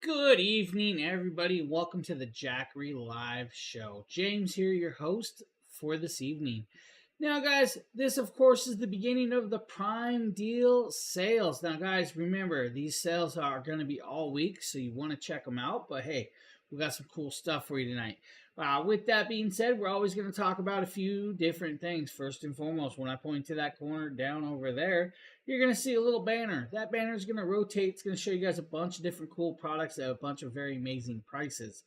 Good evening, everybody. Welcome to the Jackery Live Show. James here, your host for this evening. Now, guys, this, of course, is the beginning of the Prime Deal sales. Now, guys, remember, these sales are going to be all week, so you want to check them out. But, hey, we got some cool stuff for you tonight. With that being said, we're always going to talk about a few different things. First and foremost, when I point to that corner down over there, you're going to see a little banner. That banner is going to rotate. It's going to show you guys a bunch of different cool products at a bunch of very amazing prices.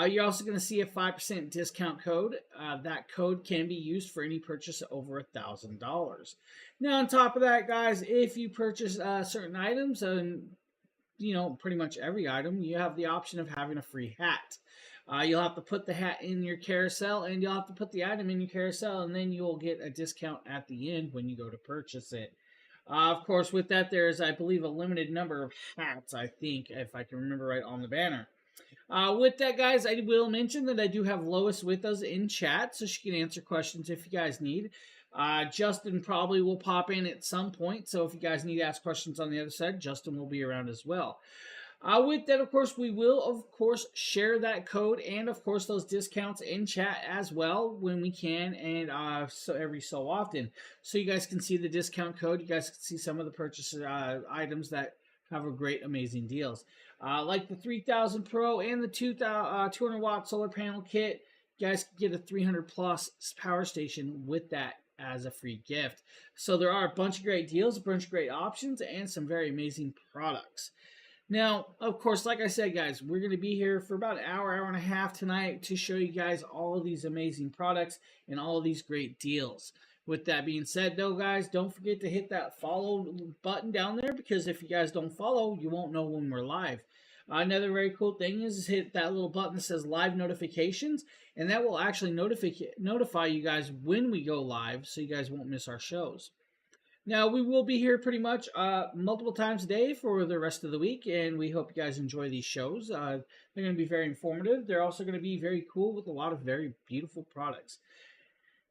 You're also going to see a 5% discount code. That code can be used for any purchase over $1,000. Now, on top of that, guys, if you purchase certain items, and pretty much every item, you have the option of having a free hat. You'll have to put the hat in your carousel, and you'll have to put the item in your carousel, and then you'll get a discount at the end when you go to purchase it. Of course, with that, there's, I believe, a limited number of hats, I think, if I can remember right, on the banner. With that, guys, I will mention that I do have Lois with us in chat, so she can answer questions if you guys need. Justin probably will pop in at some point, so if you guys need to ask questions on the other side, Justin will be around as well. With that, of course, we will, of course, share that code and, of course, those discounts in chat as well when we can, and so every so often. So you guys can see the discount code. You guys can see some of the purchase items that have a great, amazing deals. Like the 3000 Pro and the 200 watt solar panel kit, you guys can get a 300 plus power station with that as a free gift. So there are a bunch of great deals, a bunch of great options, and some very amazing products. Now, of course, like I said, guys, we're going to be here for about an hour and a half tonight to show you guys all of these amazing products and all of these great deals. With that being said, though, guys, don't forget to hit that follow button down there, because if you guys don't follow, you won't know when we're live. Another very cool thing is hit that little button that says live notifications, and that will actually notify you guys when we go live, so you guys won't miss our shows. Now, we will be here pretty much multiple times a day for the rest of the week, and we hope you guys enjoy these shows. They're going to be very informative. They're also going to be very cool with a lot of very beautiful products.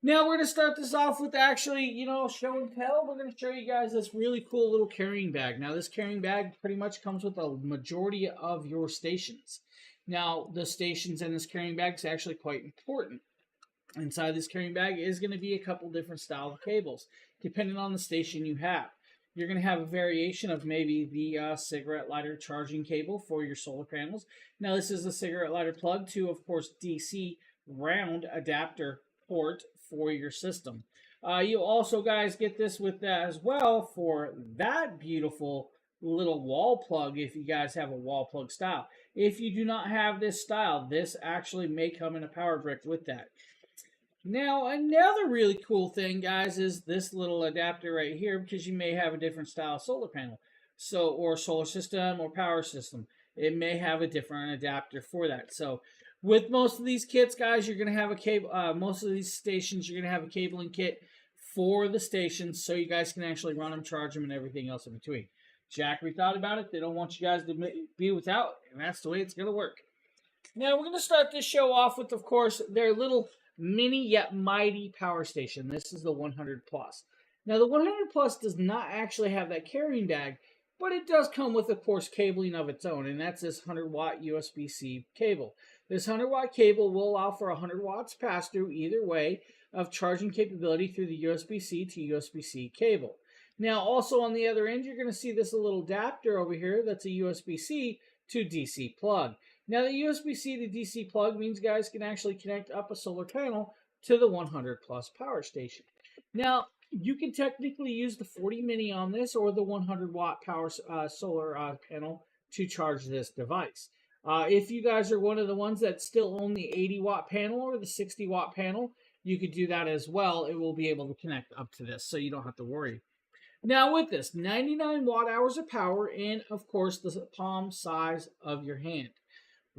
Now, we're going to start this off with actually, show and tell. We're going to show you guys this really cool little carrying bag. Now, this carrying bag pretty much comes with a majority of your stations. Now, the stations in this carrying bag is actually quite important. Inside this carrying bag is going to be a couple different style of cables, depending on the station you have. You're going to have a variation of maybe the cigarette lighter charging cable for your solar panels. Now, this is a cigarette lighter plug to, of course, DC round adapter port for your system. You'll also, guys, get this with that as well for that beautiful little wall plug if you guys have a wall plug style. If you do not have this style, this actually may come in a power brick with that. Now, another really cool thing, guys, is this little adapter right here, because you may have a different style solar panel, or solar system or power system. It may have a different adapter for that. So, with most of these kits, guys, you're going to have a cable. Most of these stations, you're going to have a cabling kit for the stations, so you guys can actually run them, charge them, and everything else in between. Jackery thought about it. They don't want you guys to be without, and that's the way it's going to work. Now, we're going to start this show off with, of course, their little mini yet mighty power station. This is the 100 Plus. Now, the 100 Plus does not actually have that carrying bag, but it does come with, of course, cabling of its own, and that's this 100 watt USB-C cable. This 100 watt cable will allow for 100 watts pass through either way of charging capability through the USB-C to USB-C cable. Now, also on the other end, you're going to see this little adapter over here that's a USB-C to DC plug. Now, the USB-C to DC plug means guys can actually connect up a solar panel to the 100 plus power station. Now, you can technically use the 40 mini on this or the 100 watt power solar panel to charge this device. If you guys are one of the ones that still own the 80 watt panel or the 60 watt panel, you could do that as well. It will be able to connect up to this, so you don't have to worry. Now, with this, 99 watt hours of power and, of course, the palm size of your hand.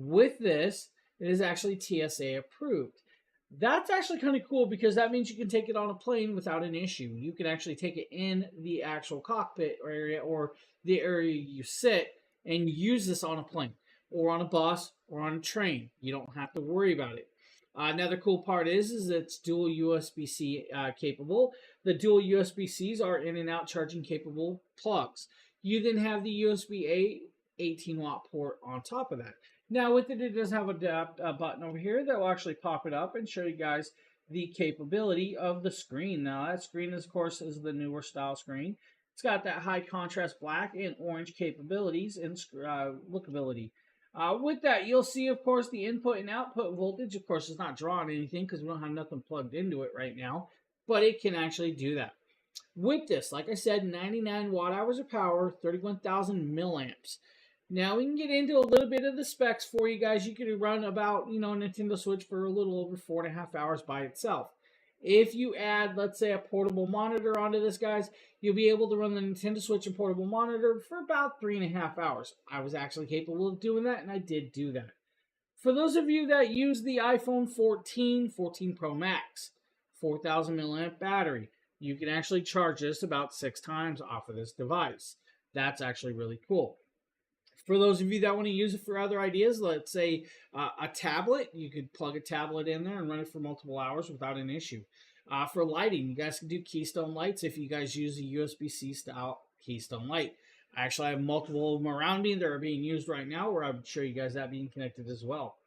With this, it is actually TSA approved. That's actually kind of cool because that means you can take it on a plane without an issue. You can actually take it in the actual cockpit area or the area you sit and use this on a plane or on a bus or on a train. You don't have to worry about it. Another cool part is it's dual USB-C capable. The dual USB-Cs are in and out charging capable plugs. You then have the USB-A 18-watt port on top of that. Now with it, it does have a button over here that will actually pop it up and show you guys the capability of the screen. Now that screen, of course, is the newer style screen. It's got that high contrast black and orange capabilities and lookability. With that, you'll see, of course, the input and output voltage. Of course, it's not drawing anything because we don't have nothing plugged into it right now, but it can actually do that. With this, like I said, 99 watt hours of power, 31,000 milliamps. Now we can get into a little bit of the specs for you guys. You could run about, a Nintendo Switch for a little over 4.5 hours by itself. If you add, let's say, a portable monitor onto this, guys, you'll be able to run the Nintendo Switch and portable monitor for about 3.5 hours. I was actually capable of doing that, and I did do that. For those of you that use the iPhone 14 Pro Max, 4,000 milliamp battery, you can actually charge this about 6 times off of this device. That's actually really cool. For those of you that want to use it for other ideas, let's say a tablet, you could plug a tablet in there and run it for multiple hours without an issue. For lighting, you guys can do Keystone lights if you guys use a USB-C style Keystone light. I actually have multiple of them around me that are being used right now, where I would show you guys that being connected as well.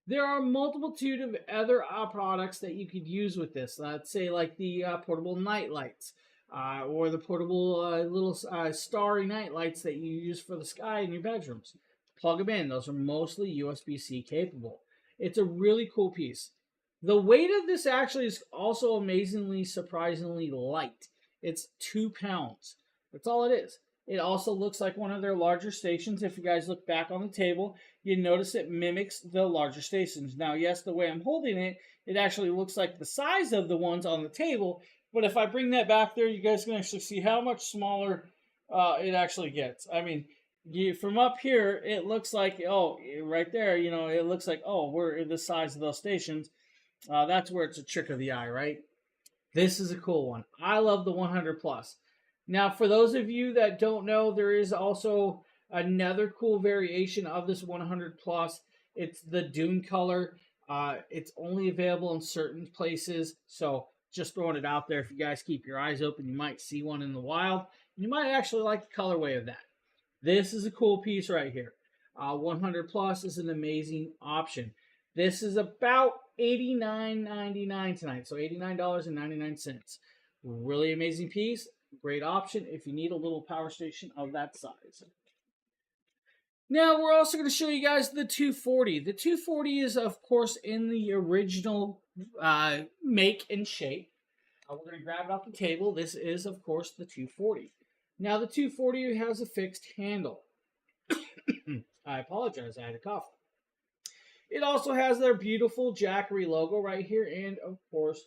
There are a multitude of other products that you could use with this. Let's say like the portable night lights. Or the portable little starry night lights that you use for the sky in your bedrooms. Plug them in. Those are mostly USB-C capable. It's a really cool piece. The weight of this actually is also amazingly, surprisingly light. It's 2 pounds. That's all it is. It also looks like one of their larger stations. If you guys look back on the table, you notice it mimics the larger stations. Now, yes, the way I'm holding it, it actually looks like the size of the ones on the table. But if I bring that back there, you guys can actually see how much smaller it actually gets. I mean, from up here, it looks like, oh, right there, it looks like, oh, we're the size of those stations. That's where it's a trick of the eye, right? This is a cool one. I love the 100 Plus. Now, for those of you that don't know, there is also another cool variation of this 100 Plus. It's the Dune color. It's only available in certain places, so just throwing it out there. If you guys keep your eyes open, you might see one in the wild. You might actually like the colorway of that. This is a cool piece right here. 100 Plus is an amazing option. This is about $89.99 tonight, so $89.99. Really amazing piece. Great option if you need a little power station of that size. Now, we're also going to show you guys the 240. The 240 is, of course, in the original make and shape. We're going to grab it off the table. This is, of course, the 240. Now, the 240 has a fixed handle. I apologize, I had a cough. It also has their beautiful Jackery logo right here, and, of course,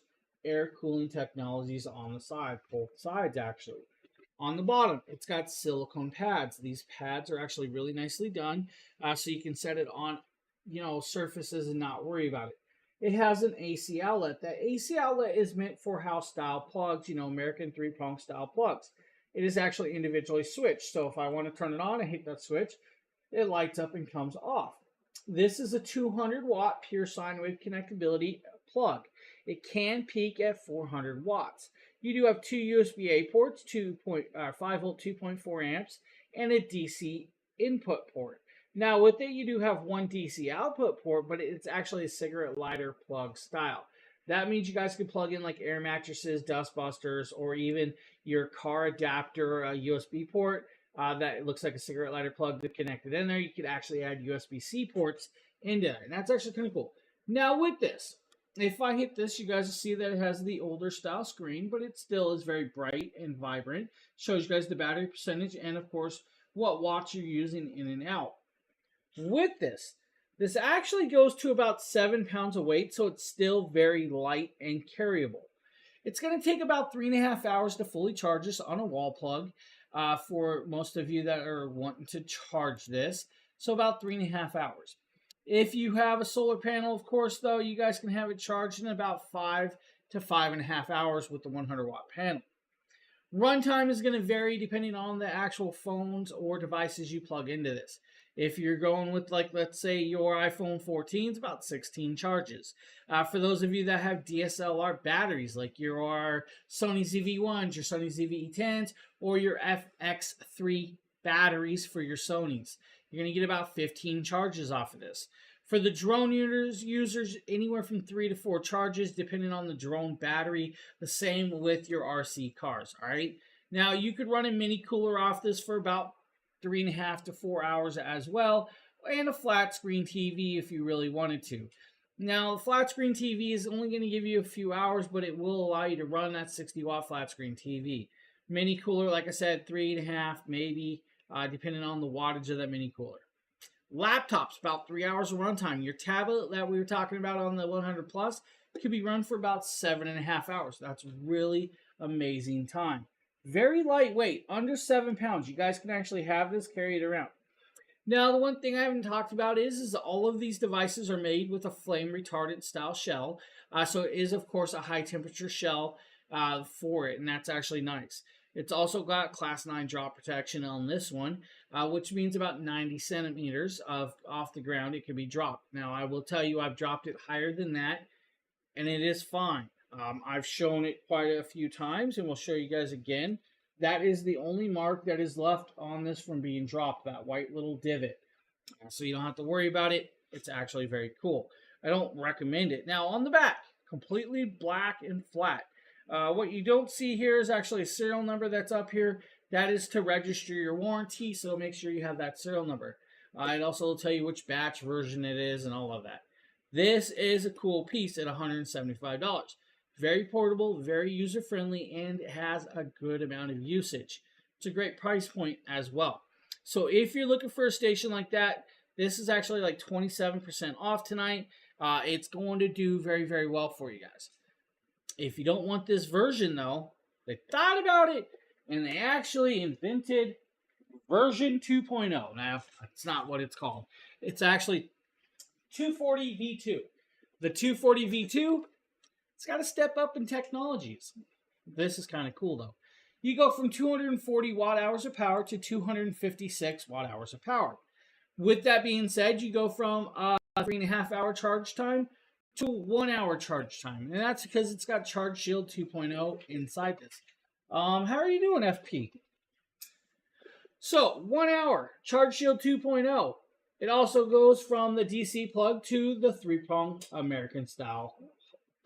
air cooling technologies on the side, both sides, actually. On the bottom, it's got silicone pads. These pads are actually really nicely done, so you can set it on, surfaces and not worry about it. It has an AC outlet. That AC outlet is meant for house-style plugs, American 3-prong style plugs. It is actually individually switched, so if I want to turn it on and hit that switch, it lights up and comes off. This is a 200-watt pure sine wave connectability plug. It can peak at 400 watts. You do have 2 USB-A ports, 5-volt 2.4 amps, and a DC input port. Now, with it, you do have 1 DC output port, but it's actually a cigarette lighter plug style. That means you guys can plug in like air mattresses, dust busters, or even your car adapter USB port that looks like a cigarette lighter plug that connected in there. You could actually add USB-C ports into it, and that's actually kind of cool. Now, with this, if I hit this, you guys will see that it has the older style screen, but it still is very bright and vibrant. Shows you guys the battery percentage and, of course, what watts you're using in and out. With this actually goes to about 7 pounds of weight, so it's still very light and carryable. It's going to take about 3.5 hours to fully charge this on a wall plug for most of you that are wanting to charge this, so about 3.5 hours. If you have a solar panel, of course, though, you guys can have it charged in about 5 to 5.5 hours with the 100-watt panel. Runtime is going to vary depending on the actual phones or devices you plug into this. If you're going with, like, let's say your iPhone 14, it's about 16 charges. For those of you that have DSLR batteries, like your Sony ZV-1s, your Sony ZV-E10s, or your FX3 batteries for your Sonys. You're going to get about 15 charges off of this. For the drone users, anywhere from 3 to 4 charges, depending on the drone battery. The same with your RC cars, all right? Now, you could run a mini cooler off this for about 3.5 to 4 hours as well, and a flat screen TV if you really wanted to. Now, flat screen TV is only going to give you a few hours, but it will allow you to run that 60-watt flat screen TV. Mini cooler, like I said, 3.5 maybe, depending on the wattage of that mini cooler. Laptops, about 3 hours of runtime. Your tablet that we were talking about on the 100 Plus could be run for about 7.5 hours. That's really amazing time. Very lightweight, under 7 pounds. You guys can actually have this, carry it around. Now, the one thing I haven't talked about is all of these devices are made with a flame retardant style shell. So it is, of course, a high temperature shell for it, and that's actually nice. It's also got class 9 drop protection on this one, which means about 90 centimeters off the ground it can be dropped. Now, I will tell you I've dropped it higher than that, and it is fine. I've shown it quite a few times, and we'll show you guys again. That is the only mark that is left on this from being dropped, that white little divot. So you don't have to worry about it. It's actually very cool. I don't recommend it. Now, on the back, completely black and flat. What you don't see here is actually a serial number that's up here. That is to register your warranty, so make sure you have that serial number. It also will tell you which batch version it is and all of that. This is a cool piece at $175. Very portable, very user-friendly, and it has a good amount of usage. It's a great price point as well. So if you're looking for a station like that, this is actually like 27% off tonight. It's going to do very, very well for you guys. If you don't want this version, though, they thought about it, and they actually invented version 2.0. Now, that's not what it's called. It's actually 240 V2. The 240 V2, it's got to step up in technologies. This is kind of cool, though. You go from 240 watt-hours of power to 256 watt-hours of power. With that being said, you go from 3.5-hour charge time to 1 hour charge time. And that's because it's got Charge Shield 2.0 inside this. How are you doing, FP? So, 1 hour, Charge Shield 2.0. It also goes from the DC plug to the 3-prong American style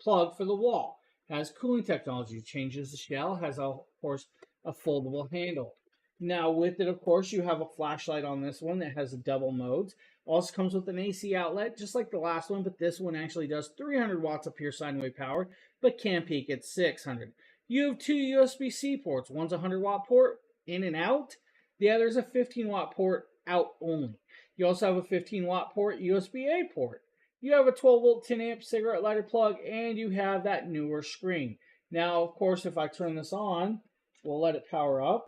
plug for the wall. Has cooling technology, changes the shell, has, of course, a foldable handle. Now, with it, of course, you have a flashlight on this one that has a double modes. Also comes with an AC outlet, just like the last one, but this one actually does 300 watts of pure sine wave power, but can peak at 600. You have 2 USB-C ports. One's a 100-watt port, in and out. The other is a 15-watt port, out only. You also have a 15-watt port, USB-A port. You have a 12-volt 10-amp cigarette lighter plug, and you have that newer screen. Now, of course, if I turn this on, we'll let it power up.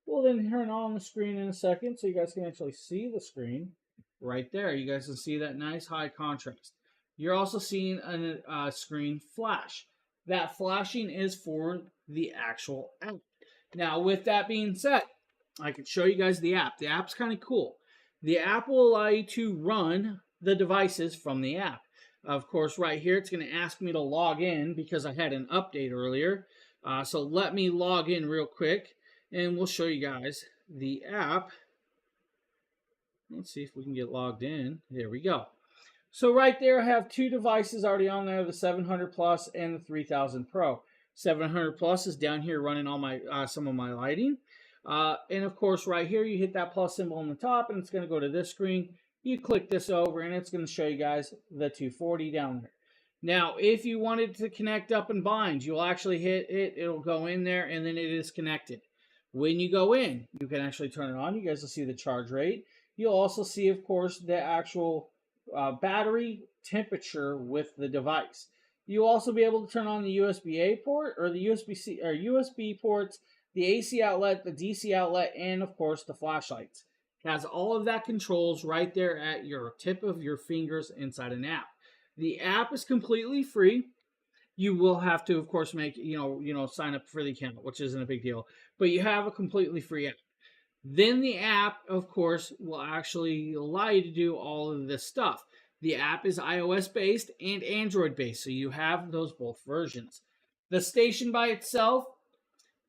We'll then turn on the screen in a second so you guys can actually see the screen right there. You guys can see that nice high contrast. You're also seeing a screen flash. That flashing is for the actual app. Now, with that being said, I can show you guys the app. The app's kind of cool. The app will allow you to run the devices from the app. Of course, right here, it's going to ask me to log in because I had an update earlier. So let me log in real quick, and we'll show you guys the app. Let's see if we can get logged in. There we go. So right there, I have 2 devices already on there, the 700 Plus and the 3000 Pro. 700 Plus is down here running all my some of my lighting. And of course, right here, you hit that plus symbol on the top, and it's going to go to this screen. You click this over, and it's going to show you guys the 240 down there. Now, if you wanted to connect up and bind, you'll actually hit it. It'll go in there, and then it is connected. When you go in, you can actually turn it on. You guys will see the charge rate. You'll also see, of course, the actual battery temperature with the device. You'll also be able to turn on the USB-A port or the USB-C or USB ports, the AC outlet, the DC outlet, and of course the flashlights. It has all of that controls right there at your tip of your fingers inside an app. The app is completely free. You will have to, of course, make sign up for the account, which isn't a big deal. But you have a completely free app. Then the app, of course, will actually allow you to do all of this stuff. The app is iOS-based and Android-based, so you have those both versions. The station by itself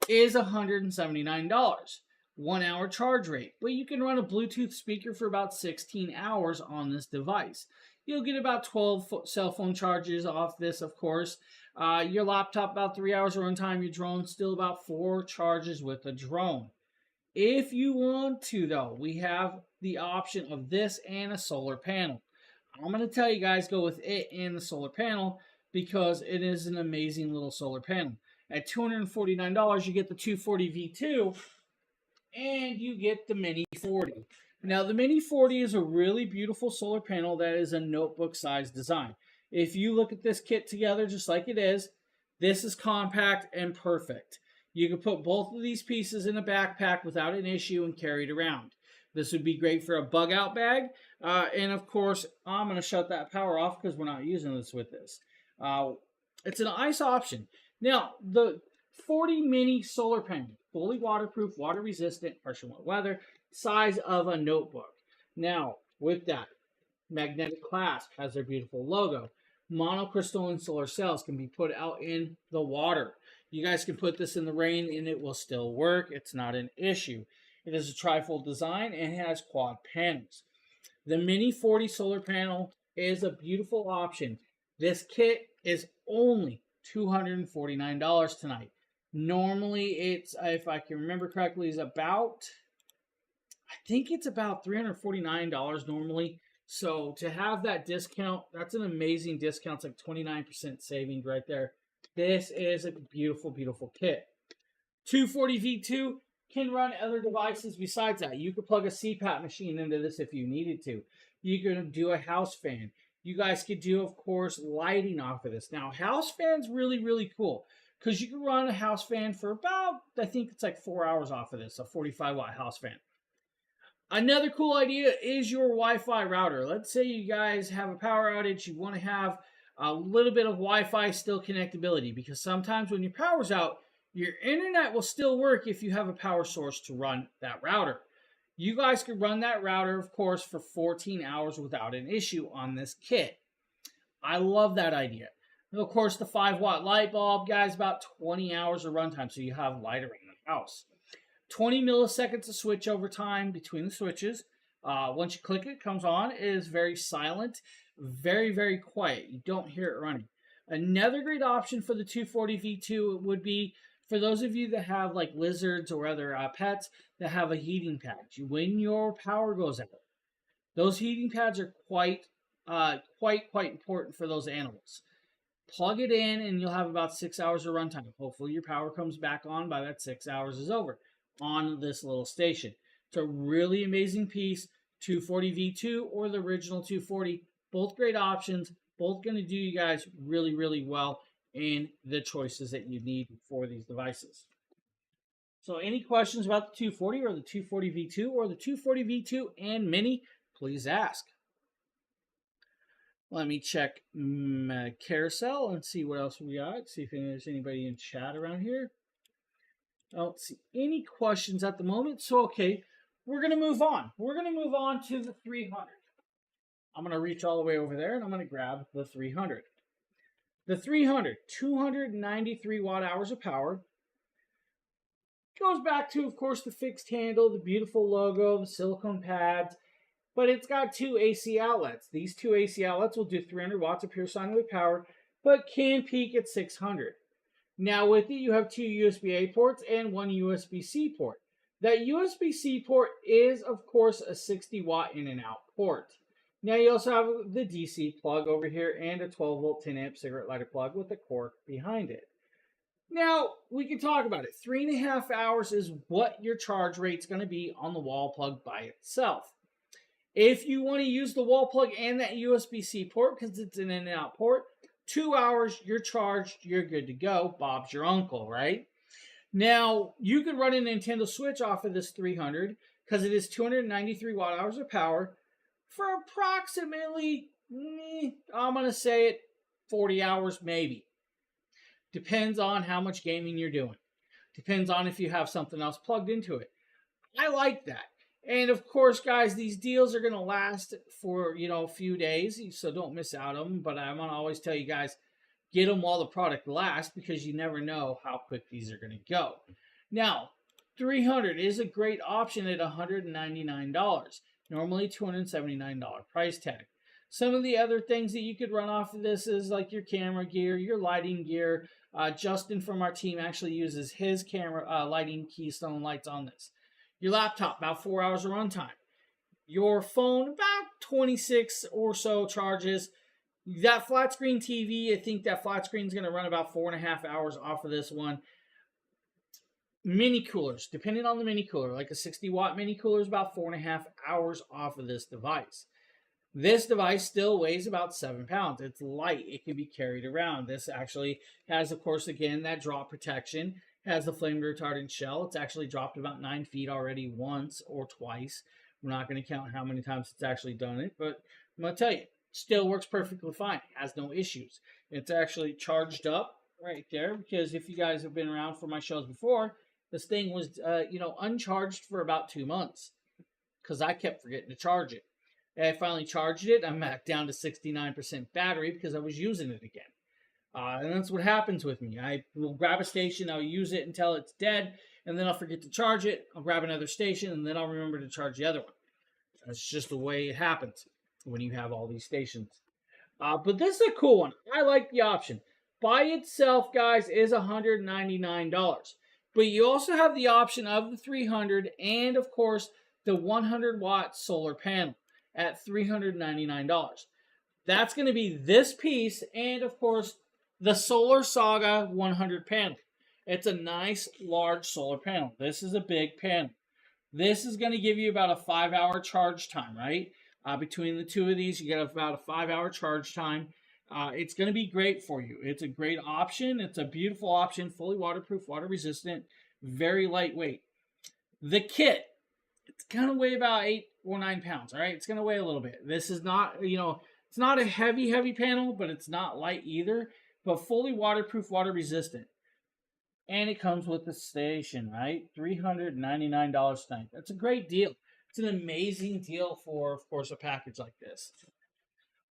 is $179. 1 hour charge rate. But you can run a Bluetooth speaker for about 16 hours on this device. You'll get about 12 cell phone charges off this, of course. Your laptop, about 3 hours of runtime. Your drone, still about 4 charges with a drone. If you want to, though, we have the option of this and a solar panel. I'm going to tell you guys, go with it and the solar panel because it is an amazing little solar panel. At $249, you get the 240 V2 and you get the Mini 40. Now, the Mini 40 is a really beautiful solar panel that is a notebook-sized design. If you look at this kit together just like it is, this is compact and perfect. You can put both of these pieces in a backpack without an issue and carry it around. This would be great for a bug-out bag. And, of course, I'm going to shut that power off because we're not using this with this. It's a nice option. Now, the 40 mini solar panel, fully waterproof, water-resistant, harsh and wet weather, size of a notebook. Now, with that, magnetic clasp has their beautiful logo. Monocrystalline solar cells can be put out in the water. You guys can put this in the rain and it will still work. It's not an issue. It is a trifold design and has quad panels. The Mini 40 solar panel is a beautiful option. This kit is only $249 tonight. Normally, it's, if I can remember correctly, is about, I think it's about $349 normally. So to have that discount, that's an amazing discount. It's like 29% savings right there. This is a beautiful, beautiful kit. 240 V2 can run other devices besides that. You could plug a CPAP machine into this if you needed to. You could do a house fan. You guys could do, of course, lighting off of this. Now, house fan's really, really cool because you can run a house fan for about, I think it's like 4 hours off of this, a 45-watt house fan. Another cool idea is your Wi-Fi router. Let's say you guys have a power outage. You want to have a little bit of Wi-Fi still connectability because sometimes when your power's out, your internet will still work if you have a power source to run that router. You guys could run that router, of course, for 14 hours without an issue on this kit. I love that idea. And of course, the 5-watt light bulb, guys, about 20 hours of runtime, so you have light around the house. 20 milliseconds of switch over time between the switches. Once you click it, it comes on. It is very silent, very, very quiet. You don't hear it running. Another great option for the 240 V2 would be for those of you that have like lizards or other pets that have a heating pad. When your power goes out, those heating pads are quite important for those animals. Plug it in and you'll have about 6 hours of runtime. Hopefully your power comes back on by that 6 hours is over on this little station. It's a really amazing piece. 240 V2 or the original 240, both great options, both going to do you guys really, really well in the choices that you need for these devices. So any questions about the 240 or the 240 V2 or the 240 V2 and Mini, please ask. Let me check my carousel and see what else we got. See if there's anybody in chat around here. I don't see any questions at the moment. So, okay, we're going to move on. We're going to move on to the 300. I'm going to reach all the way over there and I'm going to grab the 300. The 300, 293 watt hours of power. Goes back to, of course, the fixed handle, the beautiful logo, the silicone pads. But it's got 2 AC outlets. These 2 AC outlets will do 300 watts of pure sine wave power, but can peak at 600. Now with it, you have 2 USB-A ports and 1 USB-C port. That USB-C port is, of course, a 60 watt in and out port. Now you also have the DC plug over here and a 12 volt 10 amp cigarette lighter plug with a cork behind it. Now we can talk about it. 3.5 hours is what your charge rate's going to be on the wall plug by itself. If you want to use the wall plug and that USB-C port, because it's an in and out port, 2 hours, you're charged, you're good to go. Bob's your uncle, right? Now, you can run a Nintendo Switch off of this 300 because it is 293 watt hours of power for approximately, I'm going to say it, 40 hours maybe. Depends on how much gaming you're doing. Depends on if you have something else plugged into it. I like that. And of course, guys, these deals are going to last for, a few days, so don't miss out on them. But I'm going to always tell you guys, get them while the product lasts because you never know how quick these are going to go. Now, 300 is a great option at $199. Normally $279 price tag. Some of the other things that you could run off of this is like your camera gear, your lighting gear. Justin from our team actually uses his camera lighting Keystone lights on this. Your laptop, about 4 hours of runtime. Your phone, about 26 or so charges. That flat screen TV, I think that flat screen is going to run about 4.5 hours off of this one. Mini coolers, depending on the mini cooler, like a 60-watt mini cooler is about 4.5 hours off of this device. This device still weighs about 7 pounds. It's light. It can be carried around. This actually has, of course, again, that drop protection. Has the flame retardant shell. It's actually dropped about 9 feet already once or twice. We're not going to count how many times it's actually done it, but I'm going to tell you, still works perfectly fine. Has no issues. It's actually charged up right there because if you guys have been around for my shows before, this thing was, uncharged for about 2 months because I kept forgetting to charge it. And I finally charged it. I'm back down to 69% battery because I was using it again. And that's what happens with me. I will grab a station, I'll use it until it's dead, and then I'll forget to charge it. I'll grab another station, and then I'll remember to charge the other one. That's just the way it happens when you have all these stations. But this is a cool one. I like the option. By itself, guys, is $199. But you also have the option of the 300 and, of course, the 100-watt solar panel at $399. That's going to be this piece and, of course, the Solar Saga 100 panel. It's a nice, large solar panel. This is a big panel. This is going to give you about a 5-hour charge time, right? Between the two of these, you get about a 5-hour charge time. It's going to be great for you. It's a great option. It's a beautiful option, fully waterproof, water resistant, very lightweight. The kit, it's going to weigh about 8 or 9 pounds, all right? It's going to weigh a little bit. This is not, it's not a heavy panel, but it's not light either, but fully waterproof, water resistant. And it comes with the station, right? $399 tonight. That's a great deal. It's an amazing deal for, of course, a package like this.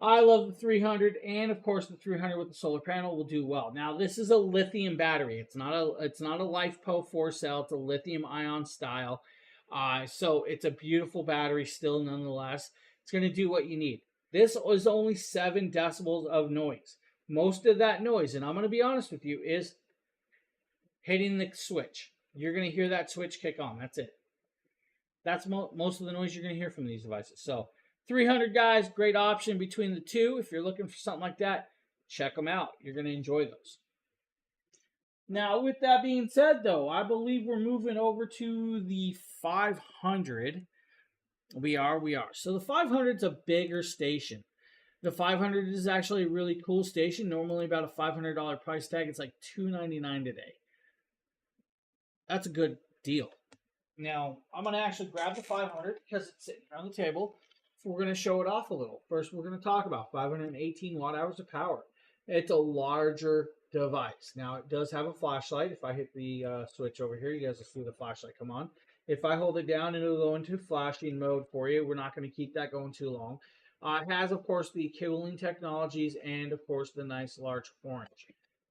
I love the 300, and of course the 300 with the solar panel will do well. Now this is a lithium battery. It's not a LiFePO 4 cell. It's a lithium ion style. So it's a beautiful battery still, nonetheless. It's going to do what you need. This is only 7 decibels of noise. Most of that noise, and I'm going to be honest with you, is hitting the switch. You're going to hear that switch kick on. That's it. That's most of the noise you're going to hear from these devices. So 300, guys, great option between the two. If you're looking for something like that, check them out. You're going to enjoy those. Now, with that being said, though, I believe we're moving over to the 500. We are. So the 500 is a bigger station. The 500 is actually a really cool station. Normally about a $500 price tag. It's like $299 today. That's a good deal. Now, I'm going to actually grab the 500 because it's sitting here on the table. We're going to show it off a little. First, we're going to talk about 518 watt-hours of power. It's a larger device. Now, it does have a flashlight. If I hit the switch over here, you guys will see the flashlight come on. If I hold it down, it'll go into flashing mode for you. We're not going to keep that going too long. It has, of course, the cooling technologies and, of course, the nice large orange.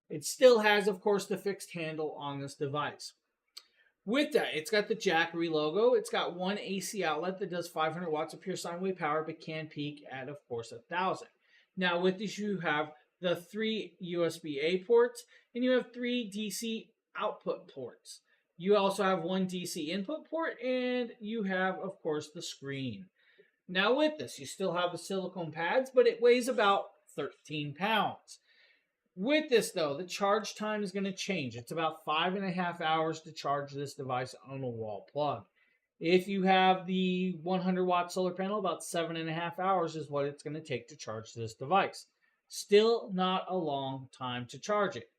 It still has, of course, the fixed handle on this device. With that, it's got the Jackery logo. It's got one AC outlet that does 500 watts of pure sine wave power, but can peak at, of course, 1,000. Now, with this, you have the 3 USB-A ports, and you have 3 DC output ports. You also have 1 DC input port, and you have, of course, the screen. Now, with this, you still have the silicone pads, but it weighs about 13 pounds. With this, though, the charge time is going to change. It's about 5.5 hours to charge this device on a wall plug. If you have the 100-watt solar panel, about 7.5 hours is what it's going to take to charge this device. Still not a long time to charge it.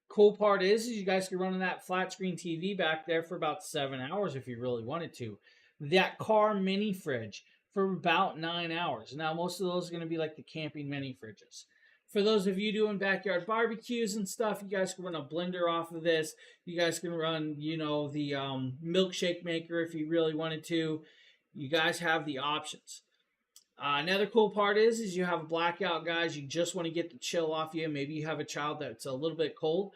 Cool part is you guys can run that flat screen TV back there for about 7 hours if you really wanted to. That car mini fridge for about 9 hours. Now, most of those are going to be like the camping mini fridges. For those of you doing backyard barbecues and stuff, you guys can run a blender off of this. You guys can run, the milkshake maker if you really wanted to. You guys have the options. Another cool part is you have a blackout, guys. You just want to get the chill off you. Maybe you have a child that's a little bit cold.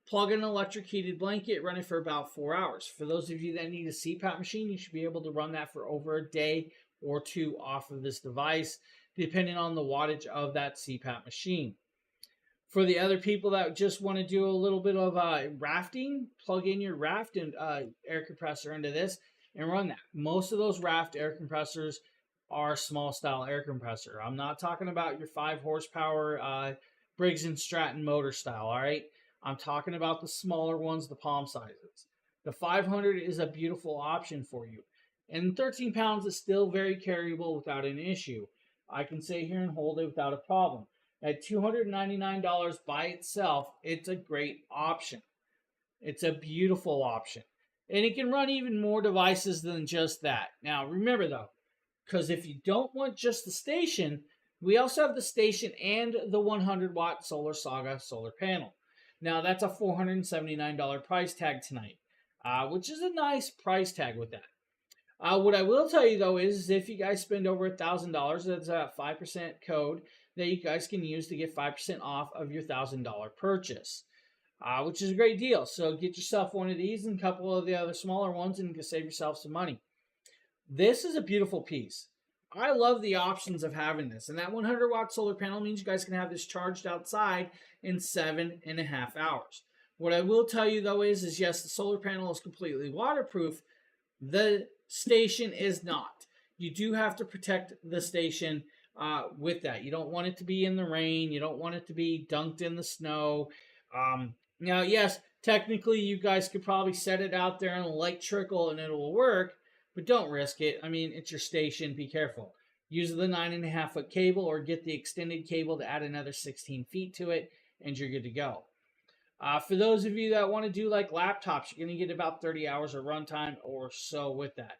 Plug in an electric heated blanket, run it for about 4 hours. For those of you that need a CPAP machine, you should be able to run that for over a day or two off of this device, depending on the wattage of that CPAP machine. For the other people that just want to do a little bit of rafting, plug in your raft and air compressor into this and run that. Most of those raft air compressors are small style air compressor. I'm not talking about your 5 horsepower Briggs and Stratton motor style, all right? I'm talking about the smaller ones, the palm sizes. The 500 is a beautiful option for you. And 13 pounds is still very carryable without an issue. I can sit here and hold it without a problem. At $299 by itself, it's a great option. It's a beautiful option. And it can run even more devices than just that. Now, remember though, because if you don't want just the station, we also have the station and the 100 watt Solar Saga solar panel. Now, that's a $479 price tag tonight, which is a nice price tag with that. What I will tell you though is if you guys spend over $1,000, that's a 5% code that you guys can use to get 5% off of your $1,000 purchase, which is a great deal. So get yourself one of these and a couple of the other smaller ones and you can save yourself some money. This is a beautiful piece. I love the options of having this. And that 100 watt solar panel means you guys can have this charged outside in 7.5 hours. What I will tell you though is yes, the solar panel is completely waterproof. The station is not. You do have to protect the station with that. You don't want it to be in the rain. You don't want it to be dunked in the snow. Now, yes, technically you guys could probably set it out there in a light trickle and it will work, but don't risk it. I mean, it's your station. Be careful. Use the 9.5 foot cable or get the extended cable to add another 16 feet to it, and you're good to go. For those of you that want to do like laptops, you're going to get about 30 hours of runtime or so with that.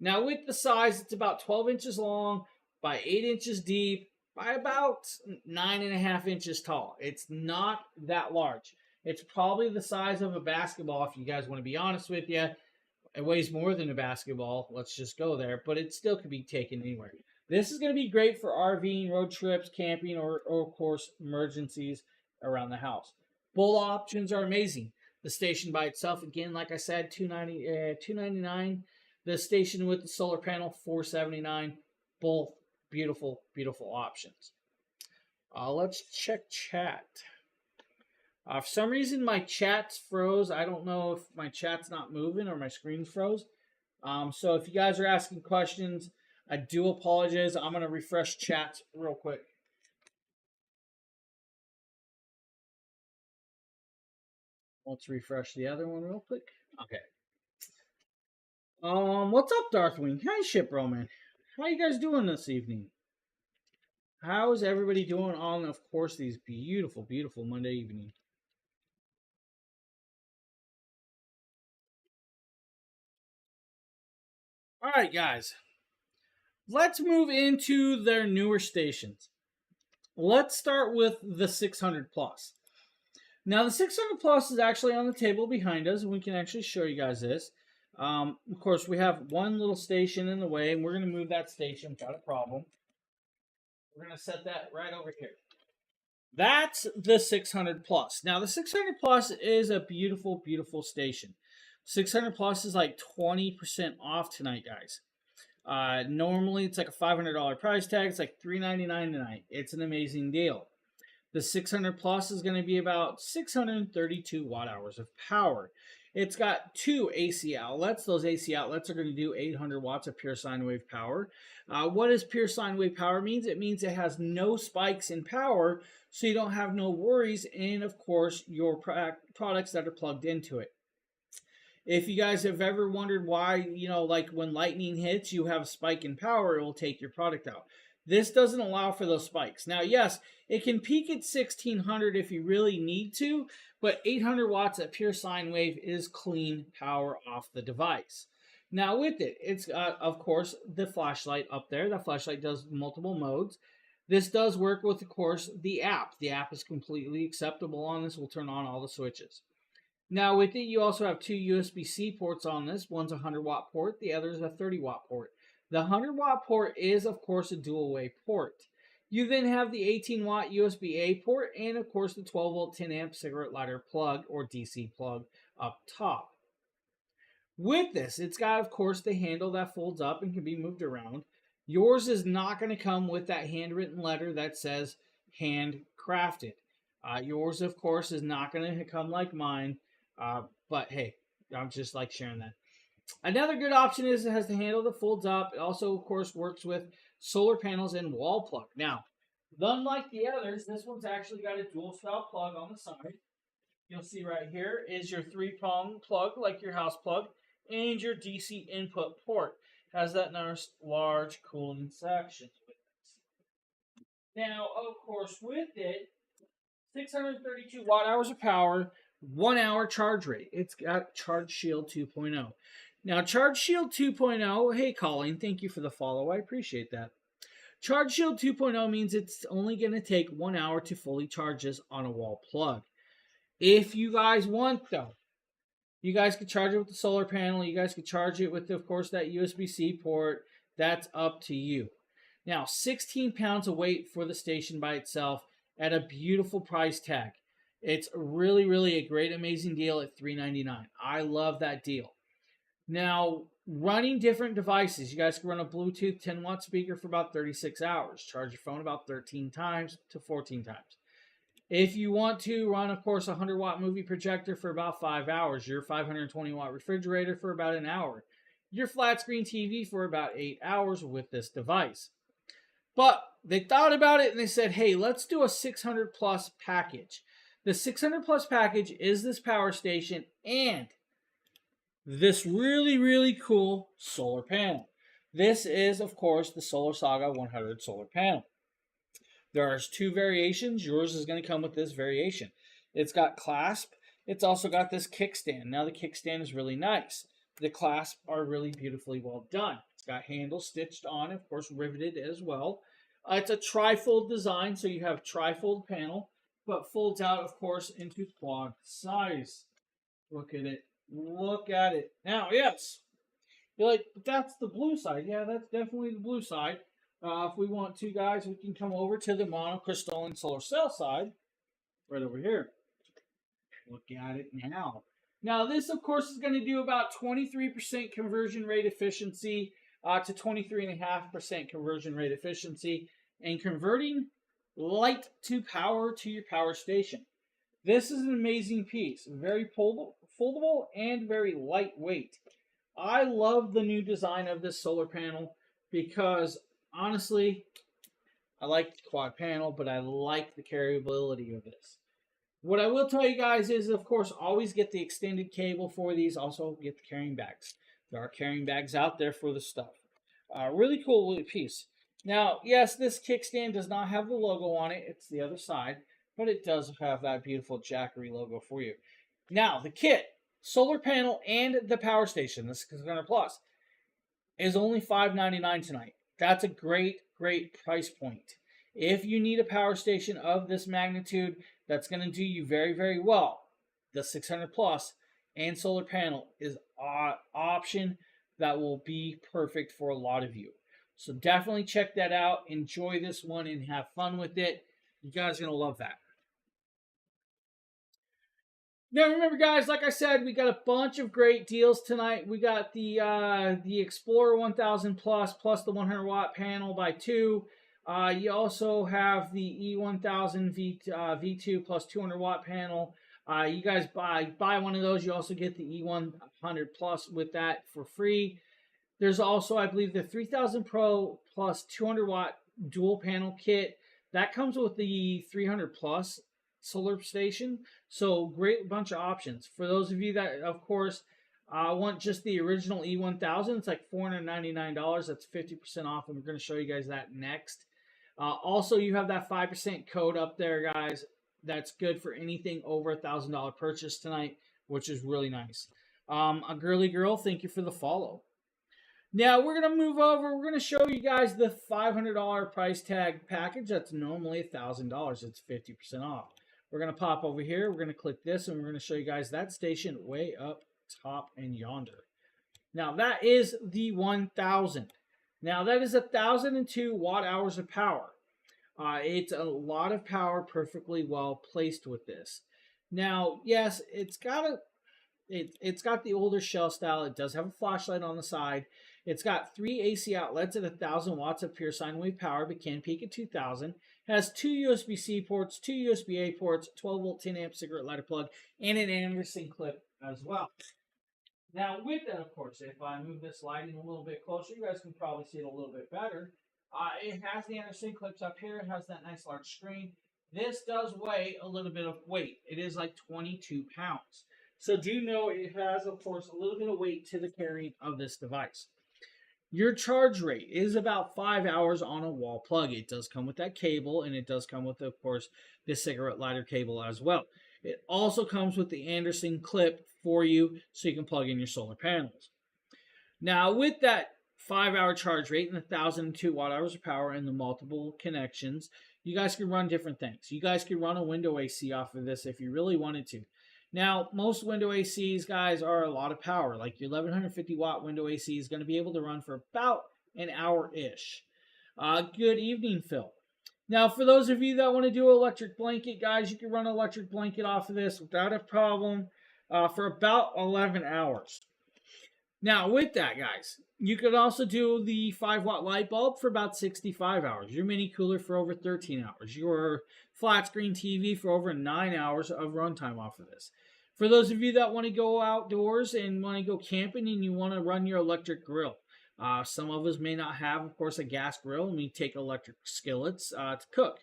Now, with the size, it's about 12 inches long by 8 inches deep by about 9.5 inches tall. It's not that large. It's probably the size of a basketball, if you guys want to be honest with you. It weighs more than a basketball. Let's just go there. But it still could be taken anywhere. This is going to be great for RVing, road trips, camping, or of course, emergencies around the house. Both options are amazing. The station by itself, again, like I said, $299. The station with the solar panel, $479. Both beautiful, beautiful options. Let's check chat. For some reason, my chat's froze. I don't know if my chat's not moving or my screen's froze. So if you guys are asking questions, I do apologize. I'm going to refresh chat real quick. Let's refresh the other one real quick. Okay. What's up, Darthwing? Hi, Ship Roman. How you guys doing this evening? How is everybody doing on, of course, these beautiful, beautiful Monday evening? All right, guys. Let's move into their newer stations. Let's start with the 600 plus. Now, the 600 plus is actually on the table behind us, and we can actually show you guys this. Of course, we have one little station in the way, and we're going to move that station without a problem. We're going to set that right over here. That's the 600 plus. Now, the 600 plus is a beautiful, beautiful station. 600 plus is like 20% off tonight, guys. Normally, it's like a $500 price tag. It's like $399 tonight. It's an amazing deal. The 600 plus is going to be about 632 watt hours of power. It's got 2 AC outlets. Those AC outlets are going to do 800 watts of pure sine wave power. What does pure sine wave power means? It means it has no spikes in power, so you don't have no worries in, of course, your products that are plugged into it. If you guys have ever wondered why, like when lightning hits, you have a spike in power, it will take your product out. This doesn't allow for those spikes. Now, yes, it can peak at 1600 if you really need to, but 800 watts at pure sine wave is clean power off the device. Now, with it, it's got, of course, the flashlight up there. The flashlight does multiple modes. This does work with, of course, the app. The app is completely acceptable on this. We'll turn on all the switches. Now, with it, you also have 2 USB-C ports on this. One's a 100-watt port. The other is a 30-watt port. The 100-watt port is, of course, a dual-way port. You then have the 18 watt USB-A port and of course the 12 volt 10 amp cigarette lighter plug or DC plug up top. With this, it's got, of course, the handle that folds up and can be moved around. Yours is not going to come with that handwritten letter that says handcrafted. Yours, of course, is not going to come like mine. But hey, I'm just like sharing that. Another good option is it has the handle that folds up. It also, of course, works with solar panels and wall plug. Now, unlike the others, this one's actually got a dual style plug on the side. You'll see right here is your 3-prong plug, like your house plug, and your DC input port. Has that nice large cooling section with it. Now, of course, with it, 632 watt hours of power, 1 hour charge rate. It's got Charge Shield 2.0. Now, Charge Shield 2.0, hey Colleen, thank you for the follow. I appreciate that. Charge Shield 2.0 means it's only going to take 1 hour to fully charge this on a wall plug. If you guys want, though, you guys could charge it with the solar panel. You guys could charge it with, of course, that USB-C port. That's up to you. Now, 16 pounds of weight for the station by itself at a beautiful price tag. It's really, really a great, amazing deal at $399. I love that deal. Now, running different devices. You guys can run a Bluetooth 10 watt speaker for about 36 hours. Charge your phone about 13 times to 14 times. If you want to run, of course, a 100 watt movie projector for about 5 hours, your 520 watt refrigerator for about an hour, your flat screen TV for about 8 hours with this device. But they thought about it and they said, hey, let's do a 600 plus package. The 600 plus package is this power station and this really, really cool solar panel. This is, of course, the Solar Saga 100 solar panel. There's 2 variations. Yours is going to come with this variation. It's got clasp. It's also got this kickstand. Now, the kickstand is really nice. The clasps are really beautifully well done. It's got handles stitched on, of course, riveted as well. It's a trifold design, so you have trifold panel, but folds out, of course, into quad size. Look at it. Look at it. Now, yes, you're like, but that's the blue side. Yeah, that's definitely the blue side. If we want to, guys, we can come over to the monocrystalline solar cell side, right over here. Look at it now. Now, this, of course, is going to do about 23% conversion rate efficiency to 23.5% conversion rate efficiency, and converting light to power to your power station. This is an amazing piece. Very foldable and very lightweight. I love the new design of this solar panel because honestly, I like the quad panel, but I like the carryability of this. What I will tell you guys is, of course, always get the extended cable for these. Also, get the carrying bags. There are carrying bags out there for the stuff. Really cool piece. Now, yes, this kickstand does not have the logo on it. It's the other side, but it does have that beautiful Jackery logo for you. Now, the kit, solar panel, and the power station, the 600 Plus, is only $599 tonight. That's a great, great price point. If you need a power station of this magnitude that's going to do you very, very well, the 600 Plus and solar panel is an option that will be perfect for a lot of you. So definitely check that out. Enjoy this one and have fun with it. You guys are going to love that. Now remember, guys, like I said, we got a bunch of great deals tonight. We got the Explorer 1000 plus the 100 watt panel by 2. You also have the E1000 V2 plus 200 watt panel. You guys buy one of those. You also get the E100 plus with that for free. There's also, I believe, the 3000 Pro plus 200 watt dual panel kit. That comes with the 300 plus solar station. So great bunch of options. For those of you that, of course, want just the original E1000, it's like $499. That's 50% off, and we're going to show you guys that next. Also, you have that 5% code up there, guys. That's good for anything over $1,000 purchase tonight, which is really nice. A girly girl, thank you for the follow. Now, we're going to move over. We're going to show you guys the $500 price tag package. That's normally $1,000. It's 50% off. We're going to pop over here. We're going to click this, and we're going to show you guys that station way up top and yonder. Now, that is the 1000. Now, that is 1,002 watt hours of power. It's a lot of power, perfectly well placed with this. Now, yes, it's got the older shell style. It does have a flashlight on the side. It's got three AC outlets at 1,000 watts of pure sine wave power, but can peak at 2,000. It has two USB-C ports, two USB-A ports, 12-volt 10-amp cigarette lighter plug, and an Anderson clip as well. Now, with that, of course, if I move this lighting a little bit closer, you guys can probably see it a little bit better. It has the Anderson clips up here. It has that nice large screen. This does weigh a little bit of weight. It is like 22 pounds. So do know it has, of course, a little bit of weight to the carrying of this device. Your charge rate is about 5 hours on a wall plug. It does come with that cable, and it does come with, of course, the cigarette lighter cable as well. It also comes with the Anderson clip for you so you can plug in your solar panels. Now, with that 5 hour charge rate and 1,002 watt hours of power and the multiple connections, you guys can run different things. You guys can run a window AC off of this if you really wanted to. Now, most window ACs, guys, are a lot of power. Like your 1150 watt window AC is going to be able to run for about an hour-ish. Good evening, Phil. Now, for those of you that want to do electric blanket, guys, you can run an electric blanket off of this without a problem for about 11 hours. Now, with that, guys, you could also do the 5-watt light bulb for about 65 hours. Your mini cooler for over 13 hours. Your flat screen TV for over 9 hours of runtime off of this. For those of you that want to go outdoors and want to go camping and you want to run your electric grill, some of us may not have, of course, a gas grill, and we take electric skillets to cook.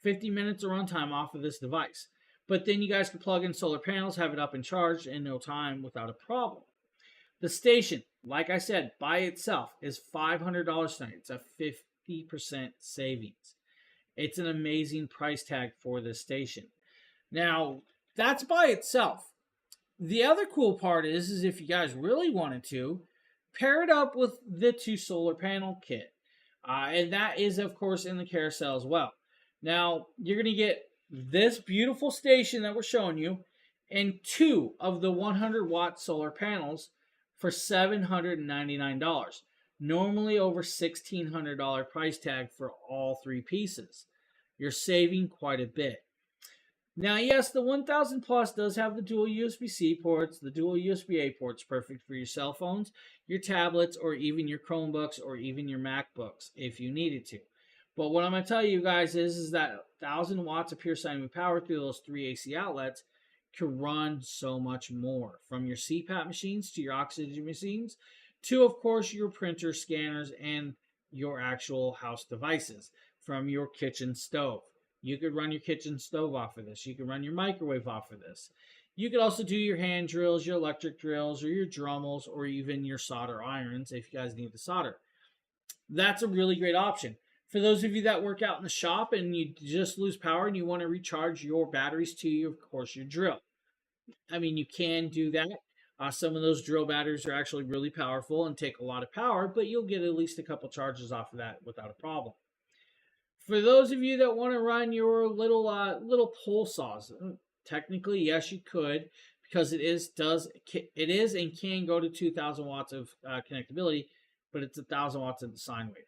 50 minutes of runtime off of this device. But then you guys can plug in solar panels, have it up and charged in no time without a problem. The station, like I said, by itself is $500 tonight. It's a 50% savings. It's an amazing price tag for this station. Now, that's by itself. The other cool part is if you guys really wanted to, pair it up with the 2 solar panel kit. And that is, of course, in the carousel as well. Now, you're going to get this beautiful station that we're showing you and 2 of the 100-watt solar panels for $799. Normally over $1,600 price tag for all 3 pieces. You're saving quite a bit. Now, yes, the 1000 Plus does have the dual USB-C ports, the dual USB-A ports, perfect for your cell phones, your tablets, or even your Chromebooks, or even your MacBooks, if you needed to. But what I'm going to tell you guys is that 1,000 watts of pure sine wave power through those 3 AC outlets can run so much more. From your CPAP machines to your oxygen machines, to, of course, your printer scanners and your actual house devices, from your kitchen stove. You could run your kitchen stove off of this. You could run your microwave off of this. You could also do your hand drills, your electric drills, or your Dremels, or even your solder irons if you guys need to solder. That's a really great option. For those of you that work out in the shop and you just lose power and you want to recharge your batteries to, of course, your drill. I mean, you can do that. Some of those drill batteries are actually really powerful and take a lot of power, but you'll get at least a couple charges off of that without a problem. For those of you that want to run your little pole saws, technically yes, you could, because it is and can go to 2,000 watts of connectability, but it's 1,000 watts of the sine wave.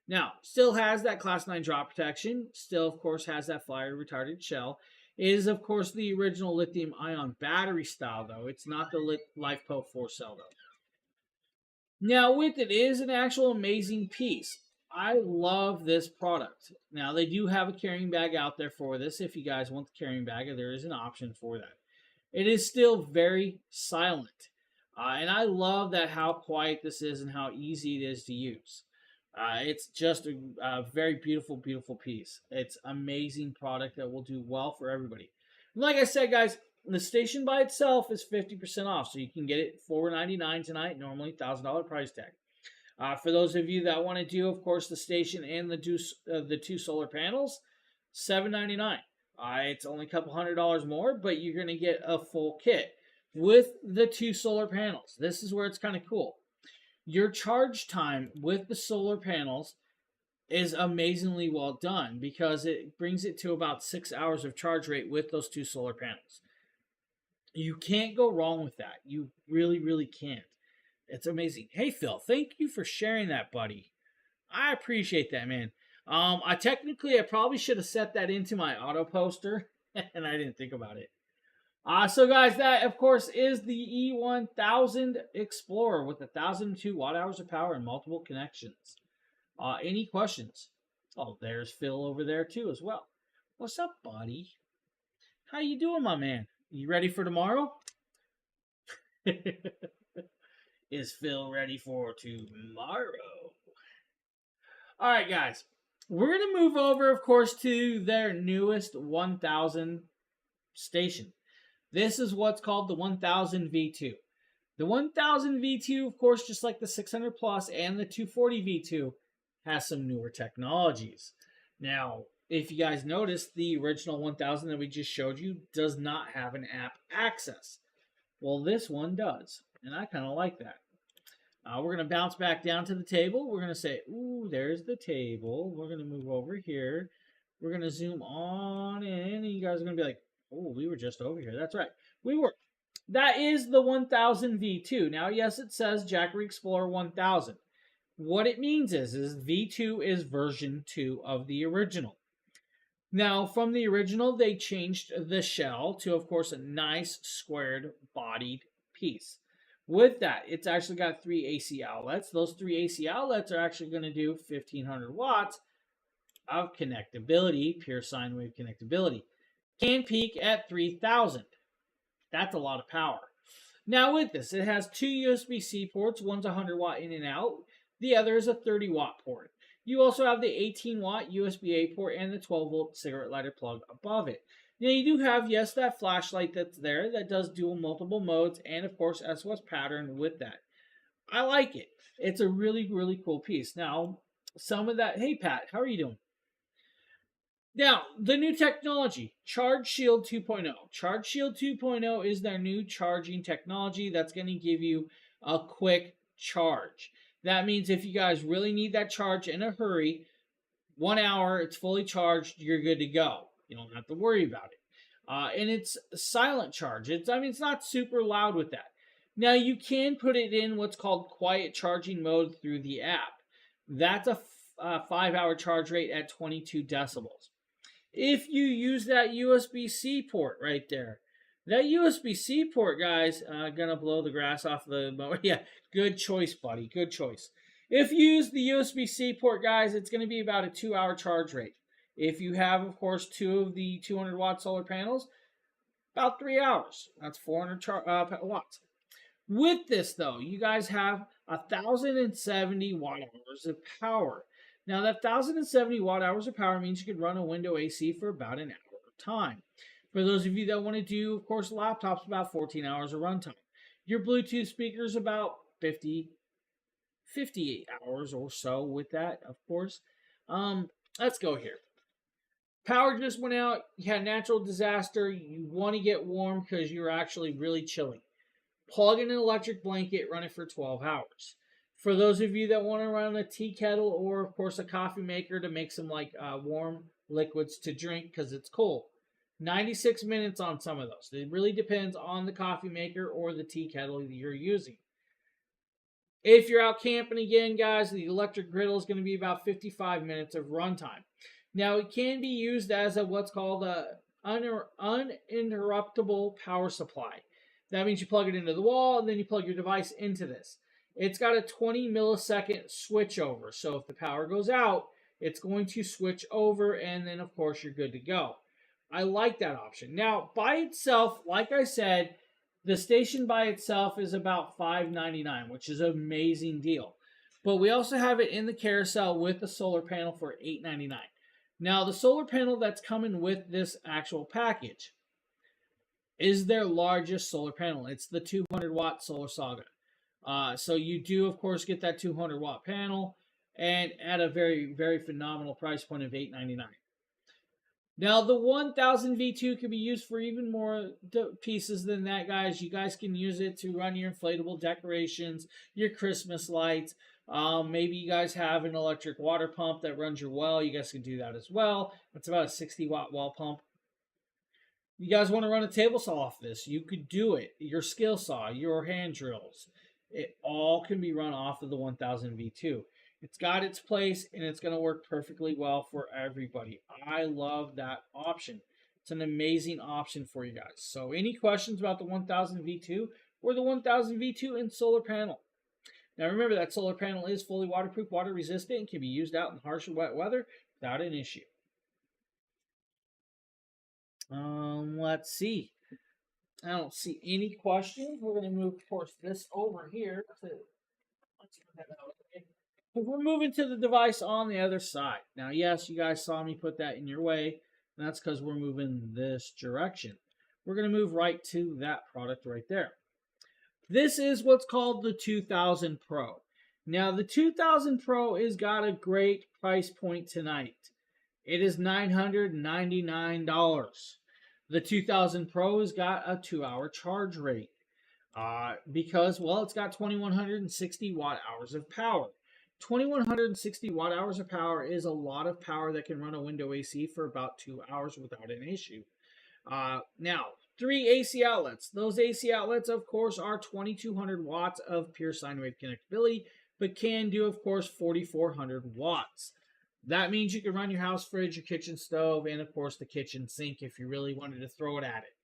Now, still has that Class 9 drop protection. Still, of course, has that fire retardant shell. It is, of course, the original lithium-ion battery style, though. It's not the LifePo 4 cell, though. Now, with it is an actual amazing piece. I love this product. Now, they do have a carrying bag out there for this. If you guys want the carrying bag, there is an option for that. It is still very silent. And I love how quiet this is and how easy it is to use. It's just a very beautiful, beautiful piece. It's an amazing product that will do well for everybody. Like I said, guys, the station by itself is 50% off, so you can get it $499 tonight, normally $1,000 price tag. For those of you that want to do, of course, the station and the 2 solar panels, $799. It's only a couple $100 more, but you're going to get a full kit with the 2 solar panels. This is where it's kind of cool. Your charge time with the solar panels is amazingly well done because it brings it to about 6 hours of charge rate with those 2 solar panels. You can't go wrong with that. You really, really can't. It's amazing. Hey, Phil, thank you for sharing that, buddy. I appreciate that, man. I probably should have set that into my auto poster, and I didn't think about it. So guys, that of course is the E1000 Explorer with 1,002 watt hours of power and multiple connections. Any questions? Oh, there's Phil over there too as well. What's up, buddy? How you doing, my man? You ready for tomorrow? Is Phil ready for tomorrow? All right, guys. We're going to move over, of course, to their newest 1000 station. This is what's called the 1000 V2. The 1000 V2, of course, just like the 600 Plus and the 240 V2, has some newer technologies. Now, if you guys noticed, the original 1000 that we just showed you does not have an app access. Well, this one does, and I kind of like that. We're going to bounce back down to the table. We're going to say, ooh, there's the table. We're going to move over here. We're going to zoom on in, and you guys are going to be like, oh, we were just over here. That's right. We were. That is the 1000 V2. Now, yes, it says Jackery Explorer 1000. What it means is V2 is version 2 of the original. Now, from the original, they changed the shell to, of course, a nice squared bodied piece. With that, it's actually got 3 AC outlets. Those 3 AC outlets are actually going to do 1,500 watts of connectability, pure sine wave connectability. Can peak at 3,000. That's a lot of power. Now with this, it has 2 USB-C ports. One's 100 watt in and out. The other is a 30 watt port. You also have the 18 watt USB-A port and the 12 volt cigarette lighter plug above it. Now you do have, yes, that flashlight that's there that does dual multiple modes and of course SOS pattern with that. I like it. It's a really, really cool piece. Now, some of that, hey Pat, how are you doing? Now, the new technology, Charge Shield 2.0. Charge Shield 2.0 is their new charging technology that's going to give you a quick charge. That means if you guys really need that charge in a hurry, 1 hour, it's fully charged, you're good to go. You don't have to worry about it. And it's a silent charge. It's not super loud with that. Now, you can put it in what's called quiet charging mode through the app. That's a 5-hour charge rate at 22 decibels. If you use that USB-C port right there, that USB-C port, guys, gonna blow the grass off the mower. Yeah, good choice, buddy. Good choice. If you use the USB-C port, guys, it's gonna be about a 2-hour charge rate. If you have, of course, 2 of the 200 watt solar panels, about 3 hours. That's 400 watts. With this, though, you guys have 1,070 watt hours of power. Now, that 1,070 watt hours of power means you could run a window AC for about an hour of time. For those of you that want to do, of course, laptops, about 14 hours of runtime. Your Bluetooth speakers, about 58 hours or so with that, of course. Let's go here. Power just went out. You had a natural disaster. You want to get warm because you're actually really chilly. Plug in an electric blanket, run it for 12 hours. For those of you that want to run a tea kettle or, of course, a coffee maker to make some warm liquids to drink because it's cold, 96 minutes on some of those. It really depends on the coffee maker or the tea kettle that you're using. If you're out camping again, guys, the electric griddle is going to be about 55 minutes of runtime. Now, it can be used as what's called a uninterruptible power supply. That means you plug it into the wall and then you plug your device into this. It's got a 20 millisecond switch over. So if the power goes out, it's going to switch over and then of course you're good to go. I like that option. Now, by itself, like I said, the station by itself is about $5.99, which is an amazing deal. But we also have it in the carousel with the solar panel for $8.99. Now, the solar panel that's coming with this actual package is their largest solar panel. It's the 200 watt Solar Saga. So you do, of course, get that 200 watt panel and at a very, very phenomenal price point of $8.99. Now, the 1000 V2 can be used for even more pieces than that, guys. You guys can use it to run your inflatable decorations, your Christmas lights. Maybe you guys have an electric water pump that runs your well. You guys can do that as well. It's about a 60 watt well pump. You guys want to run a table saw off this, you could do it. Your skill saw, your hand drills, it all can be run off of the 1000 V2. It's got its place and it's going to work perfectly well for everybody. I love that option. It's an amazing option for you guys. So, any questions about the 1000 V2 or the 1000 V2 and solar panel? Now, remember that solar panel is fully waterproof, water resistant, and can be used out in harsh or wet weather without an issue. Let's see. I don't see any questions. We're going to move, of course, this over here to. Let's put that out. Because we're moving to the device on the other side. Now, yes, you guys saw me put that in your way, and that's because we're moving this direction. We're going to move right to that product right there. This is what's called the 2000 Pro. Now, the 2000 Pro has got a great price point tonight. It is $999. The 2000 Pro has got a 2-hour charge rate because, well, it's got 2160 watt hours of power. 2160 watt hours of power is a lot of power that can run a window AC for about 2 hours without an issue. Now, 3 AC outlets. Those AC outlets, of course, are 2200 watts of pure sine wave connectability, but can do, of course, 4400 watts. That means you can run your house fridge, your kitchen stove, and, of course, the kitchen sink if you really wanted to throw it at it.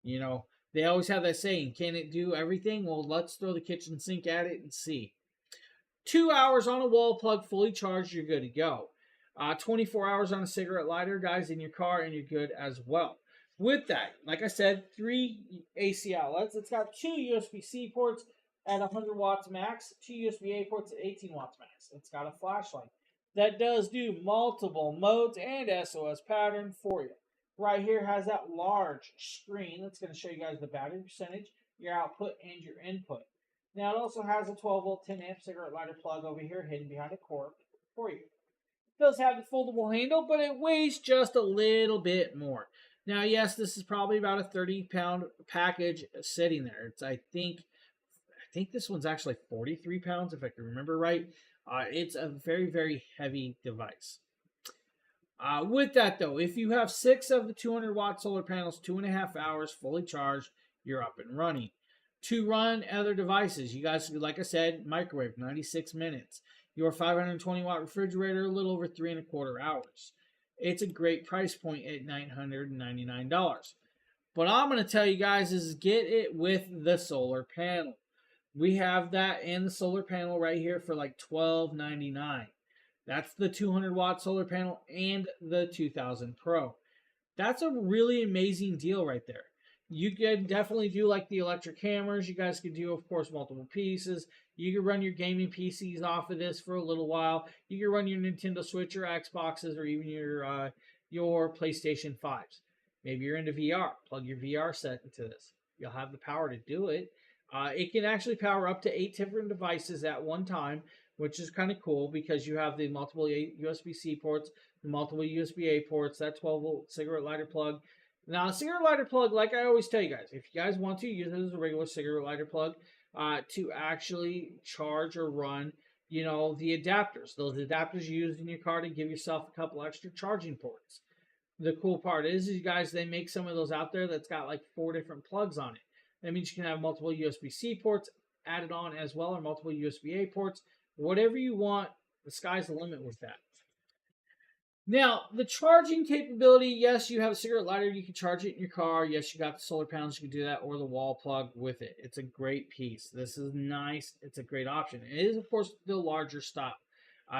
You know, they always have that saying, can it do everything? Well, let's throw the kitchen sink at it and see. 2 hours on a wall plug fully charged, you're good to go. 24 hours on a cigarette lighter, guys, in your car, and you're good as well. With that, like I said, 3 AC outlets. It's got 2 USB-C ports at 100 watts max, 2 USB-A ports at 18 watts max. It's got a flashlight that does do multiple modes and SOS pattern for you. Right here has that large screen that's going to show you guys the battery percentage, your output, and your input. Now, it also has a 12-volt 10-amp cigarette lighter plug over here hidden behind a cord for you. It does have the foldable handle, but it weighs just a little bit more. Now, yes, this is probably about a 30-pound package sitting there. I think this one's actually 43 pounds, if I can remember right. It's a very, very heavy device. With that, though, if you have 6 of the 200-watt solar panels, 2.5 hours fully charged, you're up and running. To run other devices, you guys, like I said, microwave, 96 minutes. Your 520-watt refrigerator, a little over 3.25 hours. It's a great price point at $999. But I'm going to tell you guys is get it with the solar panel. We have that and the solar panel right here for like $12.99. That's the 200-watt solar panel and the 2000 Pro. That's a really amazing deal right there. You can definitely do like the electric hammers. You guys can do, of course, multiple pieces. You can run your gaming PCs off of this for a little while. You can run your Nintendo Switch or Xboxes or even your PlayStation 5s. Maybe you're into VR. Plug your VR set into this. You'll have the power to do it. It can actually power up to 8 different devices at one time, which is kind of cool because you have the multiple USB-C ports, the multiple USB-A ports, that 12-volt cigarette lighter plug. Now, a cigarette lighter plug, like I always tell you guys, if you guys want to use it as a regular cigarette lighter plug to actually charge or run, the adapters. Those adapters you use in your car to give yourself a couple extra charging ports. The cool part is, you guys, they make some of those out there that's got like 4 different plugs on it. That means you can have multiple USB-C ports added on as well, or multiple USB-A ports. Whatever you want, the sky's the limit with that. Now, the charging capability, yes, you have a cigarette lighter, you can charge it in your car. Yes, you got the solar panels, you can do that, or the wall plug with it. It's a great piece. This is nice. It's a great option. It is, of course, the larger style.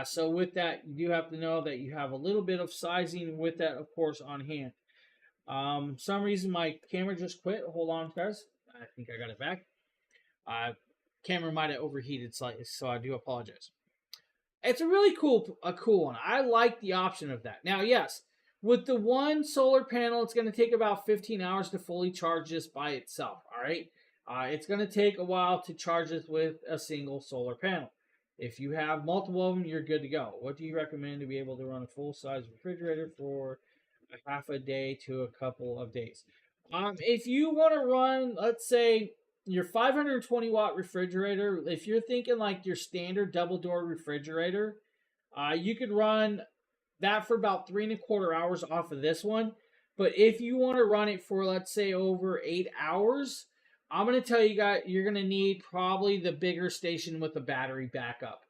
So with that, you do have to know that you have a little bit of sizing with that, of course, on hand. Some reason my camera just quit. Hold on, guys. I think I got it back. Camera might have overheated slightly, so I do apologize. It's a really cool one. I like the option of that. Now, yes, with the one solar panel, it's going to take about 15 hours to fully charge this by itself, all right? It's going to take a while to charge this with a single solar panel. If you have multiple of them, you're good to go. What do you recommend to be able to run a full-size refrigerator for a half a day to a couple of days? If you want to run, let's say, your 520-watt refrigerator, if you're thinking like your standard double-door refrigerator, you could run that for about 3.25 hours off of this one. But if you want to run it for, let's say, over 8 hours, I'm going to tell you guys, you're going to need probably the bigger station with the battery backup.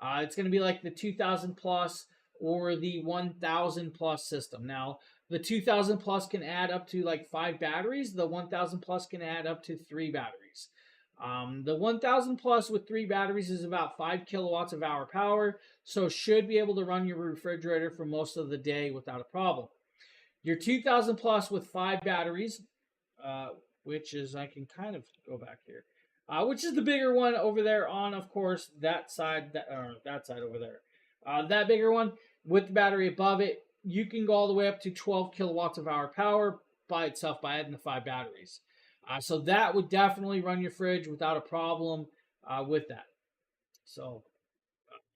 It's going to be like the 2000 plus or the 1000 plus system. Now, the 2000 plus can add up to like 5 batteries. The 1000 plus can add up to 3 batteries. The 1000 plus with 3 batteries is about 5 kilowatts of hour power, so should be able to run your refrigerator for most of the day without a problem. Your 2000 plus with 5 batteries, uh, which is, I can kind of go back here, which is the bigger one over there on, of course, that side, that side over there. That bigger one with the battery above it, you can go all the way up to 12 kilowatts of hour power by itself by adding the 5 batteries. So that would definitely run your fridge without a problem with that. So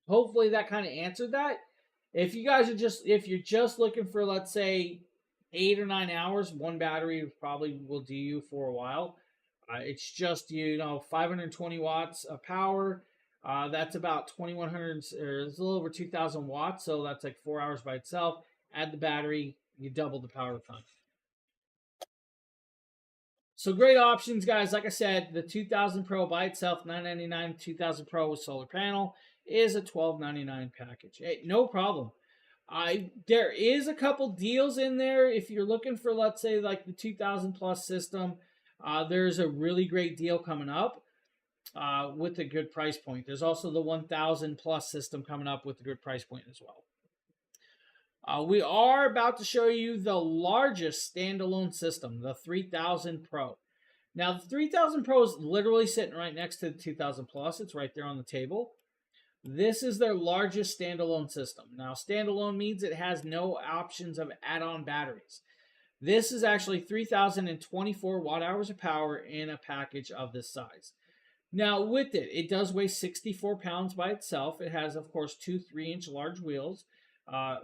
hopefully that kind of answered that. If you guys are if you're just looking for, let's say, 8 or 9 hours, one battery probably will do you for a while. It's just 520 watts of power. That's about 2100, or it's a little over 2000 watts, so that's like 4 hours by itself. Add the battery, you double the power time. So great options, guys. Like I said, the 2000 Pro by itself, $999. 2000 Pro with solar panel is a $1299 package. Hey, no problem. There is a couple deals in there. If you're looking for, let's say, like the 2000 plus system, there's a really great deal coming up with a good price point. There's also the 1000 plus system coming up with a good price point as well. We are about to show you the largest standalone system, the 3000 Pro. Now, the 3000 Pro is literally sitting right next to the 2000 Plus. It's right there on the table. This is their largest standalone system. Now, standalone means it has no options of add-on batteries. This is actually 3024 watt hours of power in a package of this size. Now, with it, it does weigh 64 pounds by itself. It has, of course, two 3-inch large wheels,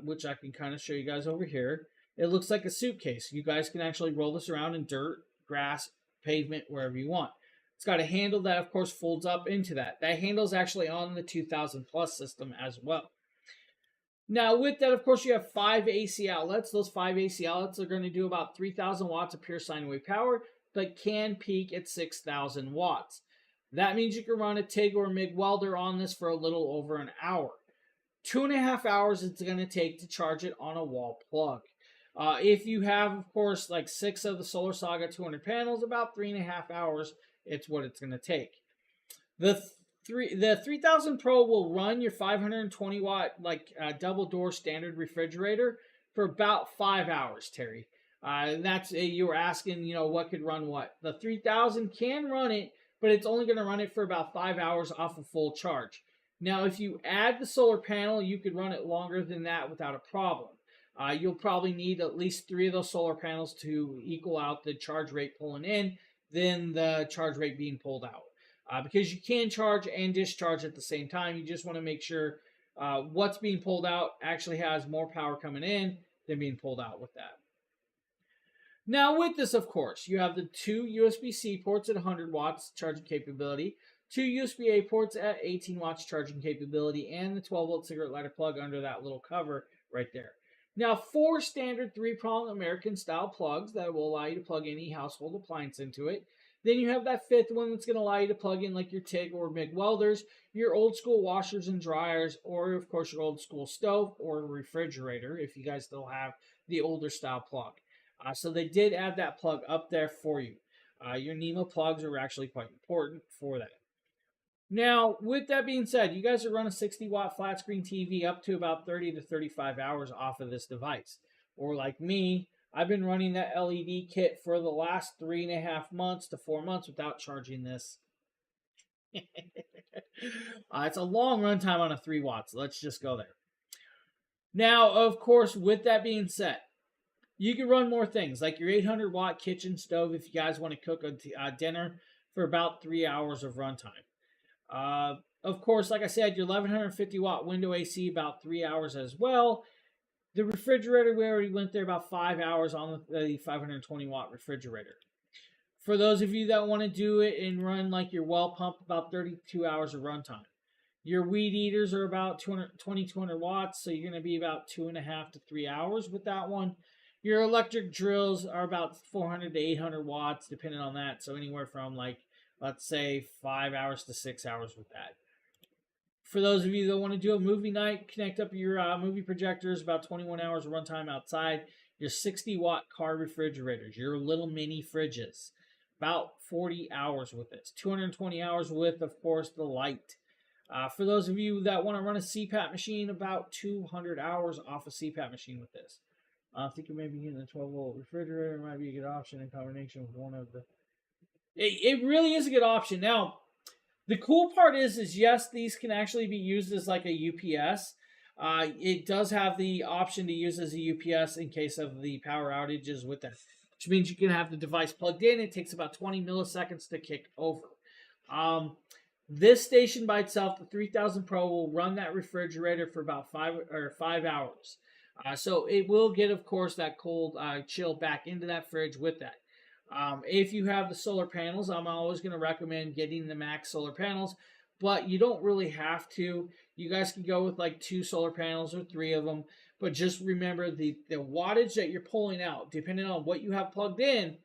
which I can kind of show you guys over here. It looks like a suitcase. You guys can actually roll this around in dirt, grass, pavement, wherever you want. It's got a handle that, of course, folds up into that. That handle is actually on the 2000 Plus system as well. Now, with that, of course, you have 5 AC outlets. Those 5 AC outlets are going to do about 3000 watts of pure sine wave power, but can peak at 6000 watts. That means you can run a TIG or a MIG welder on this for a little over an hour. 2.5 hours it's going to take to charge it on a wall plug. If you have, of course, like 6 of the Solar Saga 200 panels, about 3.5 hours, it's what it's going to take. The 3000 Pro will run your 520 watt double door standard refrigerator for about 5 hours, Terry. That's you were asking, what could run what. The 3000 can run it, but it's only going to run it for about 5 hours off of full charge. Now, if you add the solar panel, you could run it longer than that without a problem. You'll probably need at least 3 of those solar panels to equal out the charge rate pulling in, than the charge rate being pulled out. Because you can charge and discharge at the same time. You just want to make sure what's being pulled out actually has more power coming in than being pulled out with that. Now, with this, of course, you have the 2 USB-C ports at 100 watts charging capability, 2 USB-A ports at 18 watts charging capability, and the 12-volt cigarette lighter plug under that little cover right there. Now, 4 standard 3-prong American-style plugs that will allow you to plug any household appliance into it. Then you have that 5th one that's going to allow you to plug in like your TIG or MIG welders, your old school washers and dryers, or of course your old school stove or refrigerator if you guys still have the older style plug. So they did add that plug up there for you. Your NEMA plugs are actually quite important for that. Now, with that being said, you guys are running a 60 watt flat screen TV up to about 30 to 35 hours off of this device. Or like me, I've been running that LED kit for the last 3.5 months to 4 months without charging this. It's a long runtime on a 3 watts. Let's just go there. Now, of course, with that being said, you can run more things like your 800 watt kitchen stove if you guys want to cook a dinner for about 3 hours of runtime. Of course, like I said, your 1150 watt window AC about 3 hours as well. The refrigerator, we already went there, about 5 hours on the 520 watt refrigerator. For those of you that want to do it and run like your well pump, about 32 hours of runtime. Your weed eaters are about 200 watts, so you're going to be about 2.5 to 3 hours with that one. Your electric drills are about 400 to 800 watts, depending on that. So anywhere from let's say 5 hours to 6 hours with that. For those of you that want to do a movie night, connect up your movie projectors, about 21 hours of runtime outside, your 60-watt car refrigerators, your little mini fridges, about 40 hours with this. 220 hours with, of course, the light. For those of you that want to run a CPAP machine, about 200 hours off a CPAP machine with this. I think you may be getting a 12-volt refrigerator. Might be a good option in combination with one of the... It really is a good option. Now, the cool part is yes, these can actually be used as like a UPS. It does have the option to use as a UPS in case of the power outages with that, which means you can have the device plugged in. It takes about 20 milliseconds to kick over. This station by itself, the 3000 Pro, will run that refrigerator for about 5 hours. So it will get, of course, that cold chill back into that fridge with that. If you have the solar panels, I'm always going to recommend getting the max solar panels, but you don't really have to. You guys can go with like 2 solar panels or 3 of them, but just remember the wattage that you're pulling out, depending on what you have plugged in,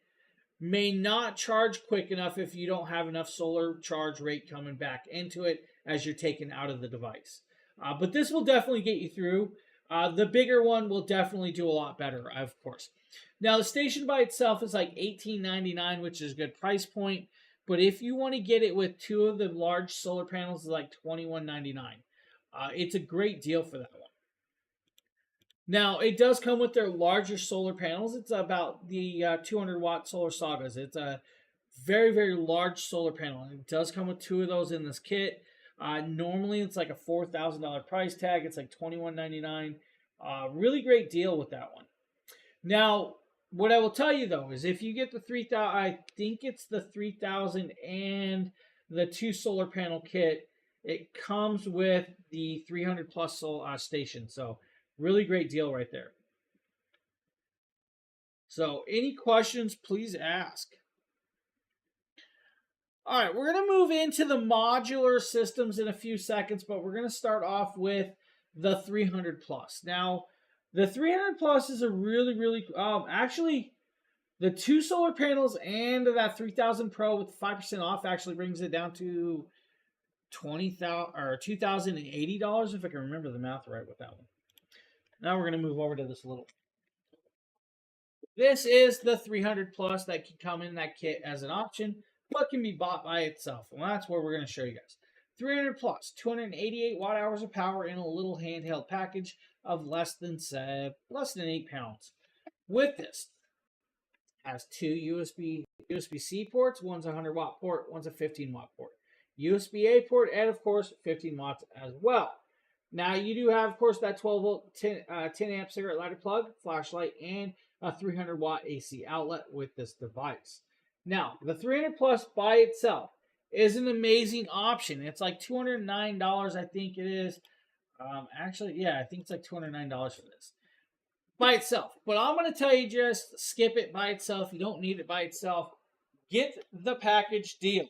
may not charge quick enough if you don't have enough solar charge rate coming back into it as you're taking out of the device. But this will definitely get you through. The bigger one will definitely do a lot better, of course. Now, the station by itself is like $18.99, which is a good price point. But if you want to get it with 2 of the large solar panels, it's like $21.99. It's a great deal for that one. Now, it does come with their larger solar panels. It's about the 200-watt solar sagas. It's a very, very large solar panel. It does come with 2 of those in this kit. Normally, it's like a $4,000 price tag. It's like $21.99. Really great deal with that one. Now, what I will tell you, though, is if you get the 3000, I think it's the 3000 and the 2 solar panel kit, it comes with the 300 plus station. So, really great deal right there. So, any questions, please ask. All right, we're going to move into the modular systems in a few seconds, but we're going to start off with the 300 plus. Now, the 300 plus is a really, really, actually, the 2 solar panels and that 3000 Pro with 5% off actually brings it down to $20,000 or $2,080 if I can remember the math right with that one. Now we're going to move over to this little. This is the 300 plus that can come in that kit as an option, but can be bought by itself. And that's what we're going to show you guys. 300 plus, 288 watt hours of power in a little handheld package of less than 8 pounds. With this, has 2 USB-C ports. One's a 100 watt port, one's a 15 watt port. USB-A port, and of course 15 watts as well. Now you do have, of course, that 12 volt 10 amp cigarette lighter plug, flashlight, and a 300 watt AC outlet with this device. Now the 300 plus by itself is an amazing option. It's like $209, I think it is. Actually, yeah, I think it's like $209 for this by itself. But I'm going to tell you, just skip it by itself. You don't need it by itself. Get the package deal.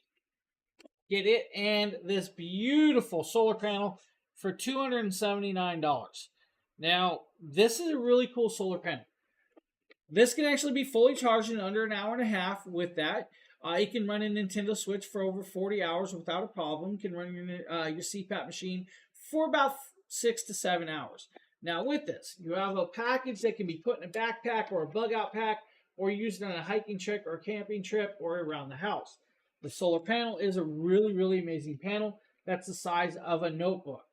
Get it and this beautiful solar panel for $279. Now, this is a really cool solar panel. This can actually be fully charged in under an hour and a half with that. It can run a Nintendo Switch for over 40 hours without a problem. It can run your CPAP machine for about 6 to 7 hours. Now with this, you have a package that can be put in a backpack or a bug out pack, or used on a hiking trip or a camping trip or around the house. The solar panel is a really, really amazing panel. That's the size of a notebook.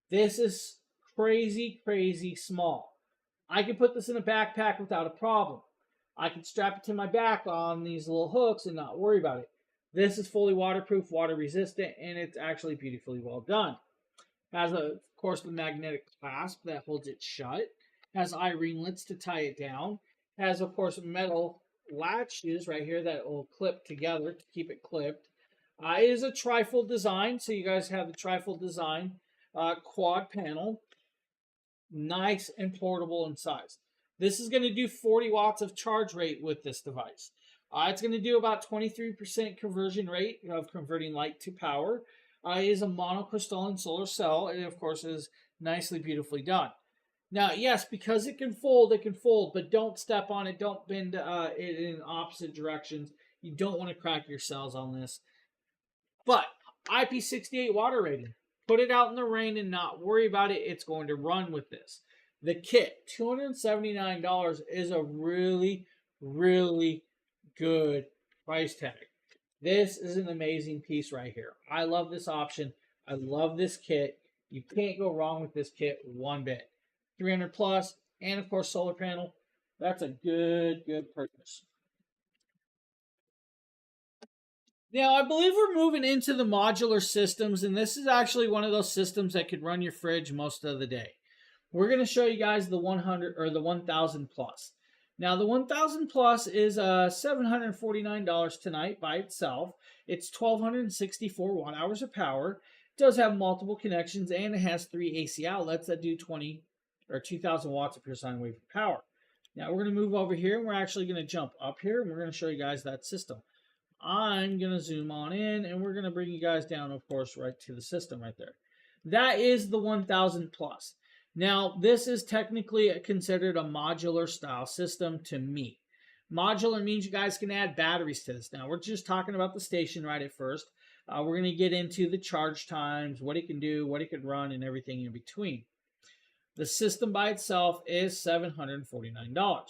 This is crazy, crazy small. I can put this in a backpack without a problem. I can strap it to my back on these little hooks and not worry about it. This is fully waterproof, water resistant, and it's actually beautifully well done. Has, of course, the magnetic clasp that holds it shut. Has eye ringlets to tie it down. Has, of course, metal latches right here that will clip together to keep it clipped. It is a trifold design, so you guys have the trifold design. Quad panel. Nice and portable in size. This is going to do 40 watts of charge rate with this device. It's going to do about 23% conversion rate of converting light to power. It is a monocrystalline solar cell, and of course is nicely, beautifully done. Now, yes, because it can fold, but don't step on it. Don't bend it in opposite directions. You don't want to crack your cells on this. But IP68 water rating. put it out in the rain and not worry about it. It's going to run with this. The kit, $279, is a really, really good price tag. This is an amazing piece right here. I love this option. I love this kit. You can't go wrong with this kit one bit. 300 plus, and of course solar panel. That's a good purchase. Now, I believe we're moving into the modular systems, and this is actually one of those systems that could run your fridge most of the day. We're going to show you guys the 100 or the 1000 plus. Now, the 1000 plus is $749 tonight by itself. It's 1264 watt hours of power. It does have multiple connections, and it has 3 AC outlets that do 20 or 2000 watts of pure sine wave power. Now, we're going to move over here, and we're actually going to jump up here, and we're going to show you guys that system. I'm going to zoom on in, and we're going to bring you guys down, of course, right to the system right there. That is the 1000 plus. Now, this is technically considered a modular style system to me. Modular means you guys can add batteries to this. Now, we're just talking about the station right at first. We're going to get into the charge times, what it can do, what it can run, and everything in between. The system by itself is $749.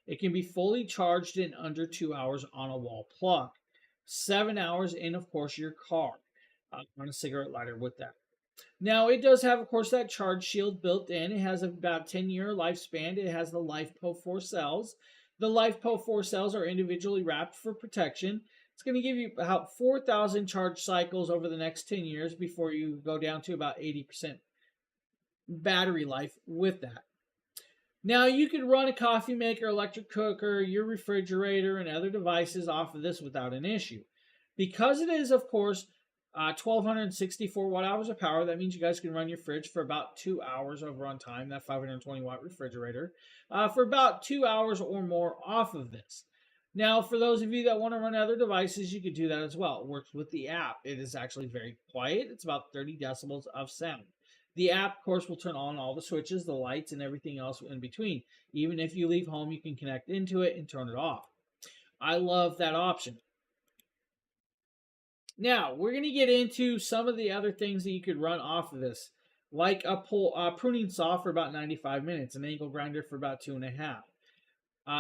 It can be fully charged in under 2 hours on a wall plug. 7 hours in, of course, your car on a cigarette lighter with that. Now, it does have, of course, that charge shield built in. It has about 10-year lifespan. It has the LifePo 4 cells. The LifePo 4 cells are individually wrapped for protection. It's going to give you about 4,000 charge cycles over the next 10 years before you go down to about 80% battery life with that. Now, you could run a coffee maker, electric cooker, your refrigerator, and other devices off of this without an issue. Because it is, of course, 1264 watt hours of power, that means you guys can run your fridge for about 2 hours of runtime, that 520 watt refrigerator, for about 2 hours or more off of this. Now, for those of you that want to run other devices, you could do that as well. It works with the app. It is actually very quiet. It's about 30 decibels of sound. The app, of course, will turn on all the switches, the lights, and everything else in between. Even if you leave home, you can connect into it and turn it off. I love that option. Now, we're going to get into some of the other things that you could run off of this, like a pruning saw for about 95 minutes, an angle grinder for about 2.5.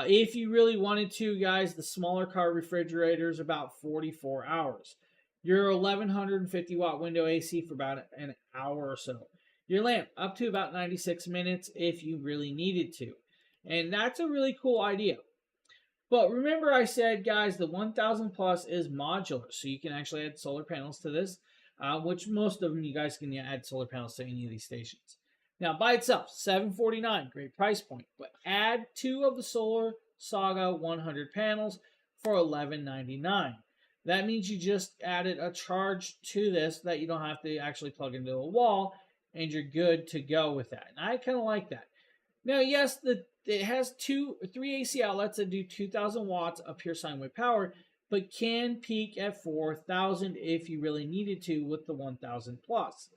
If you really wanted to, guys, the smaller car refrigerator is about 44 hours. Your 1150 watt window AC for about an hour or so. Your lamp up to about 96 minutes if you really needed to. And that's a really cool idea. But remember I said, guys, the 1000 plus is modular. So you can actually add solar panels to this, which most of them you guys can add solar panels to any of these stations. Now, by itself, $749, great price point. But add 2 of the Solar Saga 100 panels for $11.99. That means you just added a charge to this that you don't have to actually plug into a wall, and you're good to go with that. And I kind of like that. Now, yes, it has 3 AC outlets that do 2,000 watts of pure sine wave power, but can peak at 4,000 if you really needed to with the 1,000 plus.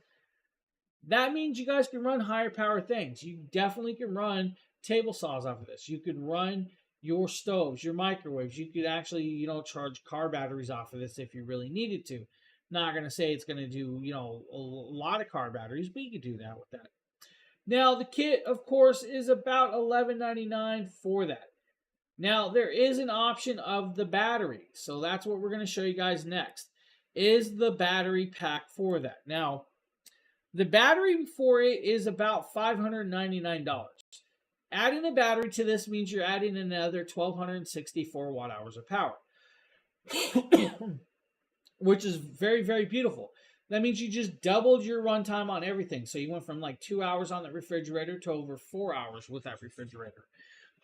That means you guys can run higher power things. You definitely can run table saws off of this. You could run your stoves, your microwaves. You could actually, charge car batteries off of this if you really needed to. Not going to say it's going to do, a lot of car batteries, but you could do that with that. Now, the kit, of course, is about $11.99 for that. Now, there is an option of the battery. So that's what we're going to show you guys next, is the battery pack for that. Now, the battery for it is about $599. Adding a battery to this means you're adding another 1,264 watt hours of power, which is very, very beautiful. That means you just doubled your runtime on everything. So you went from like 2 hours on the refrigerator to over 4 hours with that refrigerator.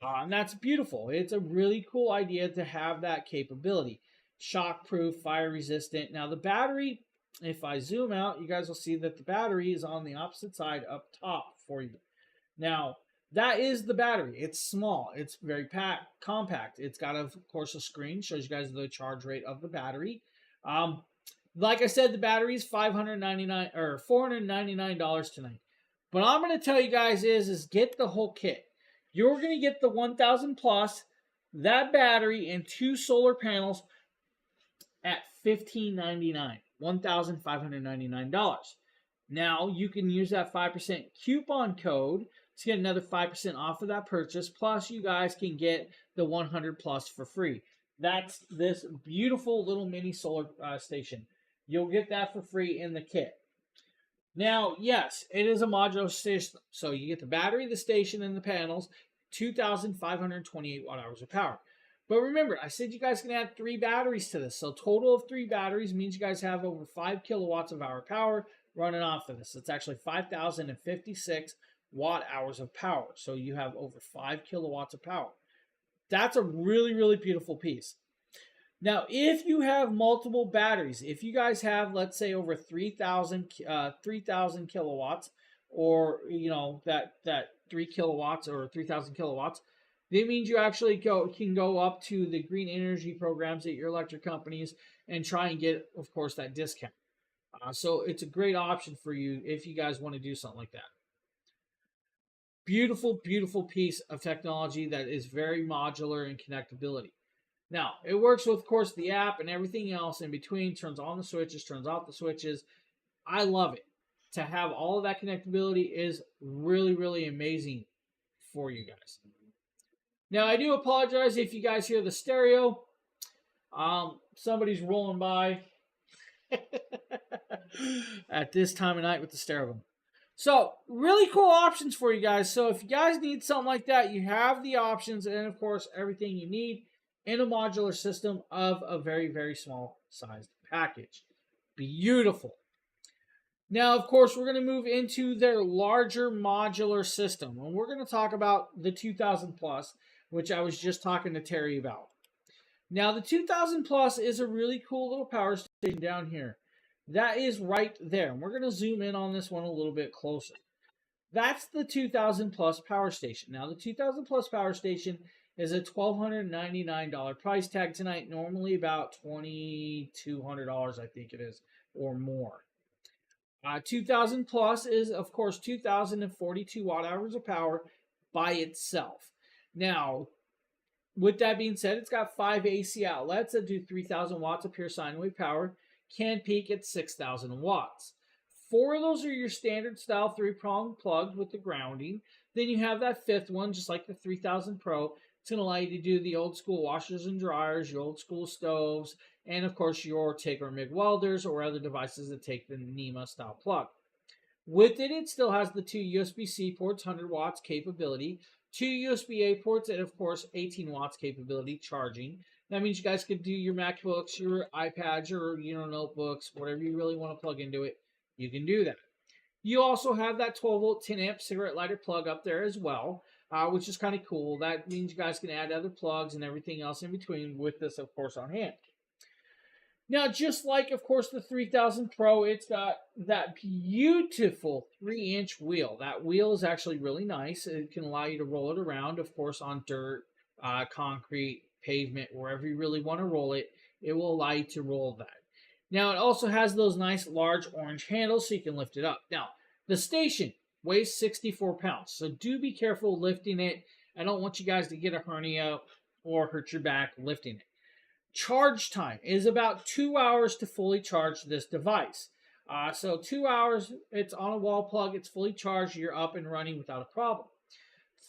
And that's beautiful. It's a really cool idea to have that capability. Shockproof, fire resistant. Now the battery, if I zoom out, you guys will see that the battery is on the opposite side up top for you. Now, that is the battery. It's small. It's very compact. It's got, of course, a screen. Shows you guys the charge rate of the battery. Like I said, the battery is $499 tonight. But I'm going to tell you guys is get the whole kit. You're going to get the 1000 plus, that battery, and 2 solar panels at $1,599, $1,599. Now you can use that 5% coupon code to get another 5% off of that purchase. Plus, you guys can get the 100 plus for free. That's this beautiful little mini solar station. You'll get that for free in the kit. Now, yes, it is a modular system. So you get the battery, the station, and the panels, 2,528 watt hours of power. But remember, I said you guys can add 3 batteries to this. So total of 3 batteries means you guys have over 5 kilowatts of hour power running off of this. It's actually 5,056 watt hours of power. So you have over 5 kilowatts of power. That's a really, really beautiful piece. Now, if you have multiple batteries, if you guys have, let's say, over 3,000 kilowatts, or that 3 kilowatts or 3,000 kilowatts, that means you actually can go up to the green energy programs at your electric companies and try and get, of course, that discount. So it's a great option for you if you guys want to do something like that. Beautiful, beautiful piece of technology that is very modular in connectability. Now, it works with, of course, the app and everything else in between, turns on the switches, turns off the switches. I love it. To have all of that connectability is really, really amazing for you guys. Now, I do apologize if you guys hear the stereo. Somebody's rolling by at this time of night with the stereo. So, really cool options for you guys. So, if you guys need something like that, you have the options and, of course, everything you need in a modular system of a very, very small sized package. Beautiful. Now, of course, we're going to move into their larger modular system. And we're going to talk about the 2000 Plus, which I was just talking to Terry about. Now, the 2000 Plus is a really cool little power station down here. That is right there. And we're going to zoom in on this one a little bit closer. That's the 2000 Plus power station. Now, the 2000 Plus power station is a $1,299 price tag tonight, normally about $2,200, I think it is, or more. 2000 Plus is, of course, 2,042 watt hours of power by itself. Now, with that being said, it's got 5 AC outlets that do 3,000 watts of pure sine wave power, can peak at 6,000 watts. 4 of those are your standard style 3-prong plugs with the grounding. Then you have that 5th one, just like the 3000 Pro. It's going to allow you to do the old school washers and dryers, your old school stoves, and of course your TIG or MIG welders or other devices that take the NEMA style plug. With it, it still has the 2 USB-C ports, 100 watts capability, 2 USB-A ports, and of course 18 watts capability charging. That means you guys could do your MacBooks, your iPads, your notebooks, whatever you really want to plug into it, you can do that. You also have that 12 volt 10 amp cigarette lighter plug up there as well, which is kind of cool. That means you guys can add other plugs and everything else in between with this, of course, on hand. Now, just like, of course, the 3000 Pro, it's got that beautiful 3-inch wheel. That wheel is actually really nice. It can allow you to roll it around, of course, on dirt, concrete, pavement, wherever you really want to roll it. It will allow you to roll that. Now, it also has those nice large orange handles so you can lift it up. Now, the station weighs 64 pounds, so do be careful lifting it. I don't want you guys to get a hernia or hurt your back lifting it. Charge time is about 2 hours to fully charge this device. So 2 hours, it's on a wall plug, it's fully charged, you're up and running without a problem.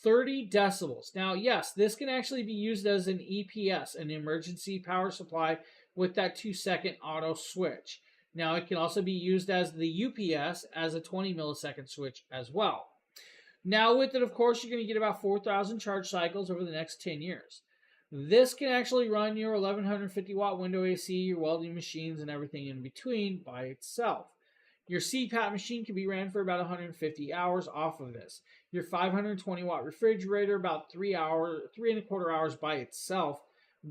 30 decibels. Now, yes, this can actually be used as an EPS, an emergency power supply, with that 2-second auto switch. Now, it can also be used as the UPS as a 20 millisecond switch as well. Now, with it, of course, you're going to get about 4,000 charge cycles over the next 10 years. This can actually run your 1150 watt window AC, your welding machines, and everything in between by itself. Your CPAP machine can be ran for about 150 hours off of this. Your 520 watt refrigerator, about 3.25 hours by itself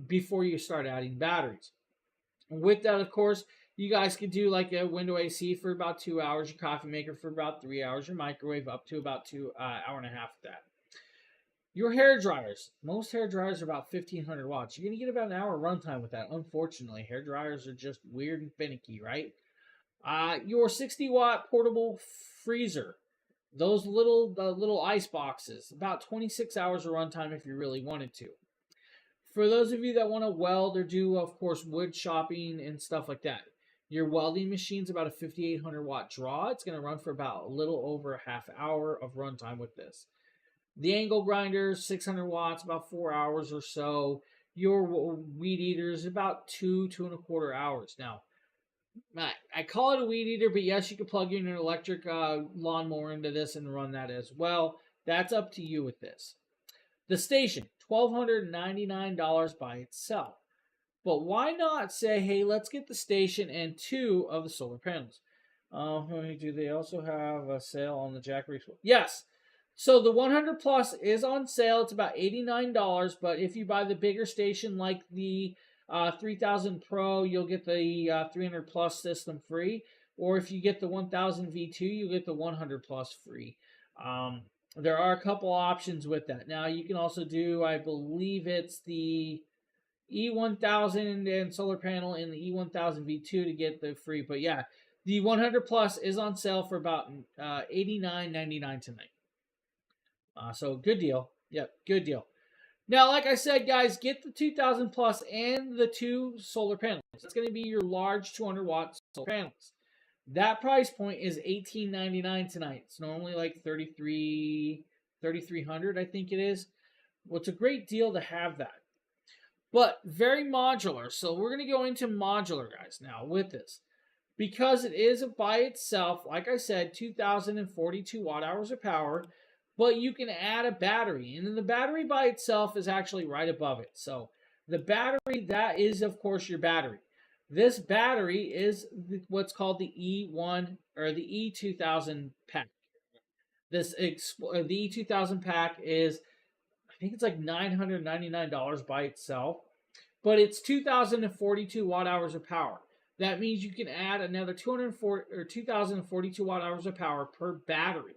before you start adding batteries. With that, of course, you guys could do like a window AC for about 2 hours, your coffee maker for about 3 hours, your microwave up to about 2 hour and a half of that. Your hair dryers. Most hair dryers are about 1,500 watts. You're going to get about an hour runtime with that. Unfortunately, hair dryers are just weird and finicky, right? Your 60 watt portable freezer. Those little ice boxes. About 26 hours of runtime if you really wanted to. For those of you that want to weld or do, of course, wood shopping and stuff like that, Your welding machine's about a 5,800 watt draw. It's going to run for about a little over a half hour of runtime with this. The angle grinder, 600 watts, about 4 hours or so. Your weed eater is about 2.25 hours. Now, I call it a weed eater, but yes, you can plug in an electric lawnmower into this and run that as well. That's up to you with this. The station, $1,299 by itself. But why not say, hey, let's get the station and 2 of the solar panels? Do they also have a sale on the Jackery? Yes. So the 100 Plus is on sale. It's about $89. But if you buy the bigger station like the 3000 Pro, you'll get the 300 Plus system free. Or if you get the 1000 V2, you'll get the 100 Plus free. There are a couple options with that. Now, you can also do, I believe it's the E1000 and solar panel and the E1000 V2 to get the free. But yeah, the 100 Plus is on sale for about $89.99 tonight. So good deal. Yep, good deal. Now, like I said, guys, get the 2000 Plus and the 2 solar panels. That's going to be your large 200 watt solar panels. That price point is $18.99 tonight. It's normally like $3,300, I think it is. Well, it's a great deal to have that. But very modular. So we're going to go into modular, guys, now with this. Because it is by itself, like I said, 2,042 watt hours of power. But you can add a battery. And then the battery by itself is actually right above it. So the battery, that is, of course, your battery. This battery is what's called the E1 or the E2000 pack. The E2000 pack is, I think it's like $999 by itself, but it's 2,042 watt hours of power. That means you can add another 2,042 watt hours of power per battery.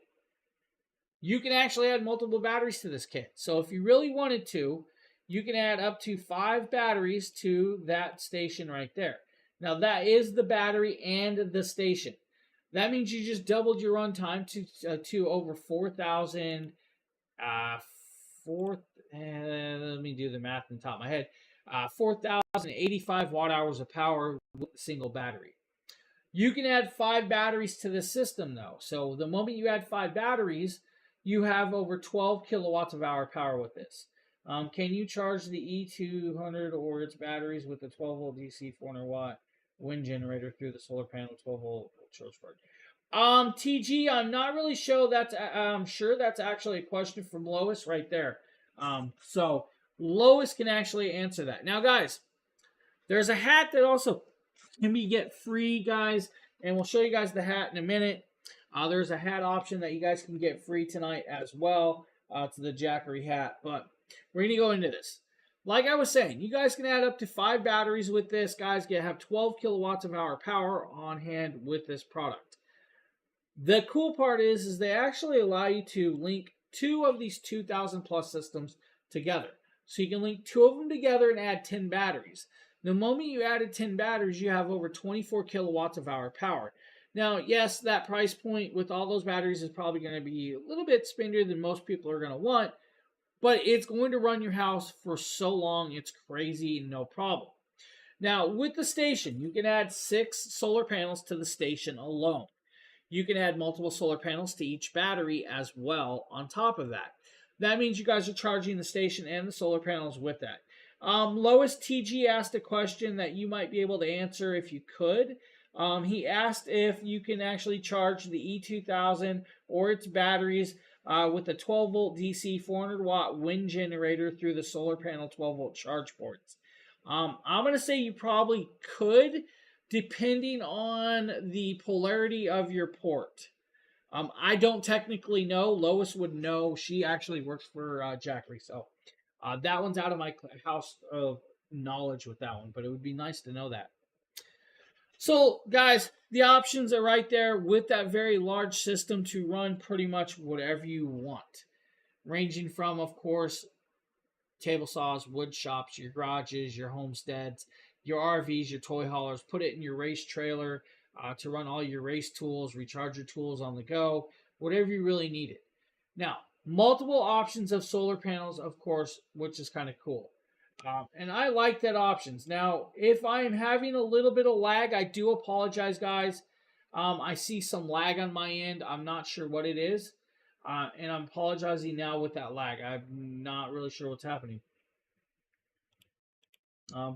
You can actually add multiple batteries to this kit. So if you really wanted to, you can add up to 5 batteries to that station right there. Now that is the battery and the station. That means you just doubled your runtime to over 4,000. Let me do the math on top of my head. 4,085 watt hours of power with a single battery. You can add 5 batteries to the system though. So the moment you add 5 batteries, you have over 12 kilowatts of hour power with this. Can you charge the E200 or its batteries with a 12 volt DC 400 watt wind generator through the solar panel 12 volt charge port? TG, I'm not really sure. I'm sure that's actually a question from Lois right there. So Lois can actually answer that. Now, guys, there's a hat that also can be get free, guys, and we'll show you guys the hat in a minute. There's a hat option that you guys can get free tonight as well. It's the Jackery hat, but we're going to go into this. Like I was saying, you guys can add up to 5 batteries with this. Guys, have 12 kilowatts of hour power on hand with this product. The cool part is they actually allow you to link 2 of these 2,000 plus systems together. So you can link 2 of them together and add 10 batteries. The moment you added 10 batteries, you have over 24 kilowatts of hour power. Now, yes, that price point with all those batteries is probably going to be a little bit spendier than most people are going to want, but it's going to run your house for so long, it's crazy, no problem. Now, with the station, you can add 6 solar panels to the station alone. You can add multiple solar panels to each battery as well on top of that. That means you guys are charging the station and the solar panels with that. Lois TG asked a question that you might be able to answer if you could. He asked if you can actually charge the E2000 or its batteries with a 12 volt DC 400 watt wind generator through the solar panel 12 volt charge ports. I'm going to say you probably could, depending on the polarity of your port. I don't technically know. Lois would know. She actually works for Jackery, so that one's out of my house of knowledge with that one, but it would be nice to know that. So, guys, the options are right there with that very large system to run pretty much whatever you want. Ranging from, of course, table saws, wood shops, your garages, your homesteads, your RVs, your toy haulers. Put it in your race trailer to run all your race tools, recharge your tools on the go, whatever you really need it. Now, multiple options of solar panels, of course, which is kind of cool. And I like that options. Now, if I am having a little bit of lag, I do apologize, guys. I see some lag on my end. I'm not sure what it is. And I'm apologizing now with that lag. I'm not really sure what's happening.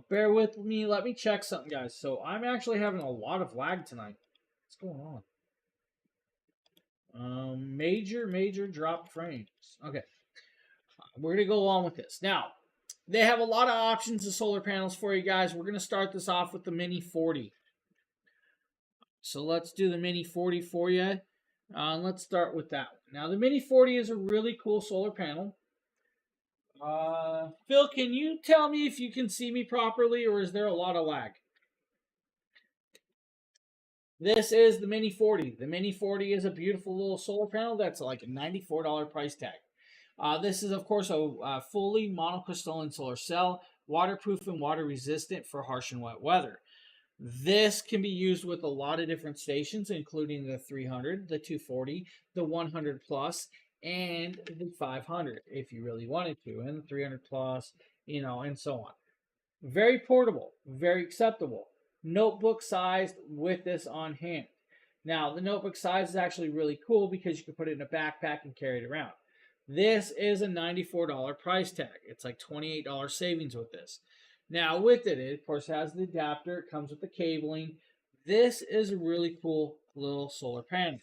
Bear with me. Let me check something, guys. So I'm actually having a lot of lag tonight. What's going on? Major drop frames. Okay, we're gonna go on with this now. They have a lot of options of solar panels for you guys. We're gonna start this off with the Mini 40. So let's do the Mini 40 for you. Let's start with that one. Now the Mini 40 is a really cool solar panel. Phil, can you tell me if you can see me properly, or is there a lot of lag? This is the Mini 40. The Mini 40 is a beautiful little solar panel that's like a $94 price tag. This is, of course, a fully monocrystalline solar cell, waterproof and water resistant for harsh and wet weather. This can be used with a lot of different stations, including the 300, the 240, the 100 plus, and the 500 if you really wanted to, and the 300 plus, and so on. Very portable, very acceptable. Notebook sized with this on hand. Now, the notebook size is actually really cool because you can put it in a backpack and carry it around. This is a $94 price tag. It's like $28 savings with this. Now, with it, of course, has the adapter. It comes with the cabling. This is a really cool little solar panel.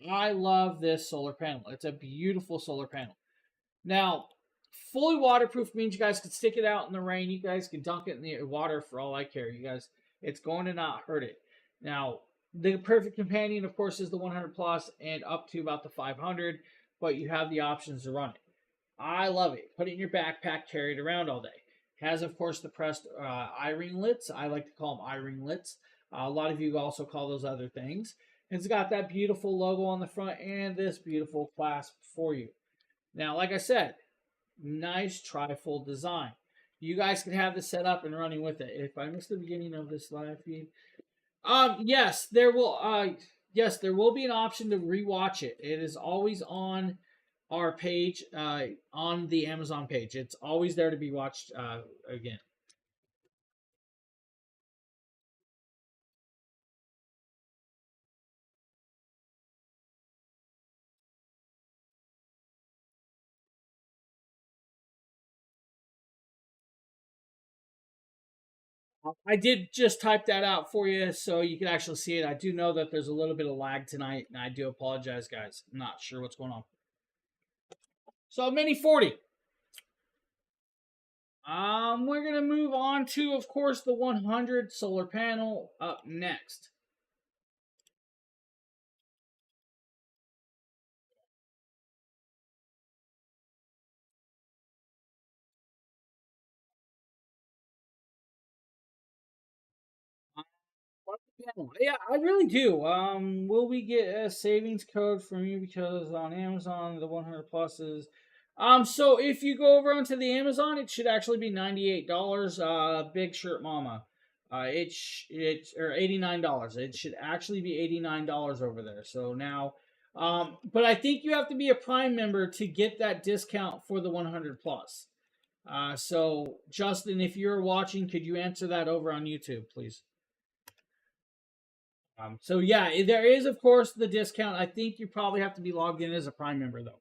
I love this solar panel. It's a beautiful solar panel. Now, fully waterproof means you guys can stick it out in the rain. You guys can dunk it in the water for all I care. You guys, it's going to not hurt it. Now, the perfect companion, of course, is the 100 plus and up to about the 500, but you have the options to run it. I love it. Put it in your backpack, carry it around all day. Has, of course, the pressed eye-ring lits. I like to call them eye-ring lits. A lot of you also call those other things. It's got that beautiful logo on the front and this beautiful clasp for you. Now, like I said, nice trifold design. You guys can have this set up and running with it. If I missed the beginning of this live feed, yes, there will be an option to rewatch it. It is always on our page, on the Amazon page. It's always there to be watched again. I did just type that out for you so you can actually see it. I do know that there's a little bit of lag tonight, and I do apologize, guys. I'm not sure what's going on. So, Mini 40. We're gonna move on to, of course, the 100 solar panel up next. Yeah, I really do. Will we get a savings code from you because on Amazon the 100 plus is so if you go over onto the Amazon, it should actually be $98. Big Shirt Mama, it's or $89. It should actually be $89 over there. So now, but I think you have to be a Prime member to get that discount for the 100 plus. So Justin, if you're watching, could you answer that over on YouTube, please? So yeah, there is of course the discount. I think you probably have to be logged in as a Prime member though.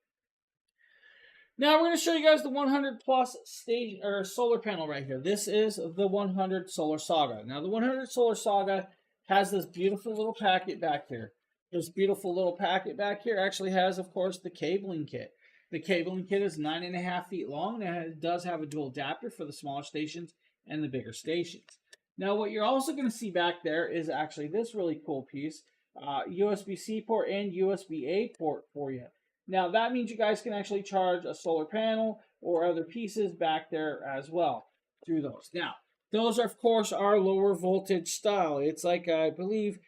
Now we're going to show you guys the 100 plus stage or solar panel right here. This is the 100 Solar Saga. Now the 100 Solar Saga has this beautiful little packet back here. This beautiful little packet back here actually has, of course, the cabling kit. The cabling kit is 9.5 feet long, and it does have a dual adapter for the smaller stations and the bigger stations. Now, what you're also going to see back there is actually this really cool piece, USB-C port and USB-A port for you. Now, that means you guys can actually charge a solar panel or other pieces back there as well through those. Now, those, are, of course, are lower voltage style. It's like, I believe,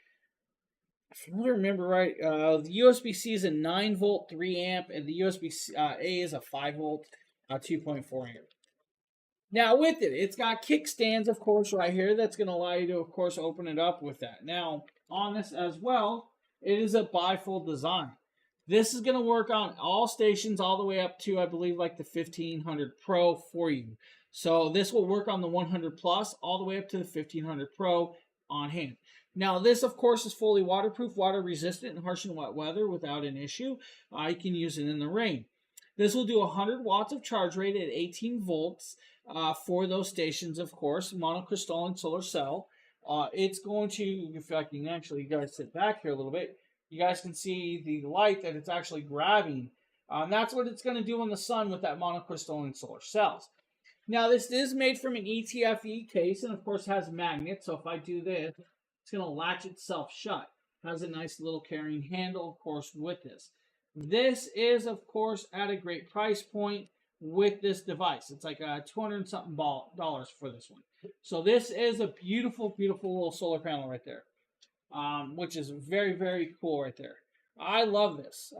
if I remember right, the USB-C is a 9 volt 3 amp, and the USB-A is a 5 volt 2.4 amp. Now with it, it's got kickstands, of course, right here. That's going to allow you to, of course, open it up with that. Now, on this as well, it is a bifold design. This is going to work on all stations all the way up to, I believe, like the 1500 Pro for you. So this will work on the 100 plus all the way up to the 1500 Pro on hand. Now this of course is fully waterproof, water resistant in harsh and wet weather without an issue. You can use it in the rain. This will do 100 watts of charge rate at 18 volts for those stations, of course, monocrystalline solar cell. It's going to, in fact, you can actually, you guys sit back here a little bit, you guys can see the light that it's actually grabbing. That's what it's going to do in the sun with that monocrystalline solar cells. Now, this is made from an ETFE case and, of course, has magnets. So if I do this, it's going to latch itself shut. It has a nice little carrying handle, of course, with this. This is, of course, at a great price point with this device. It's like $200 and something for this one. So this is a beautiful, beautiful little solar panel right there, which is very, very cool right there. I love this.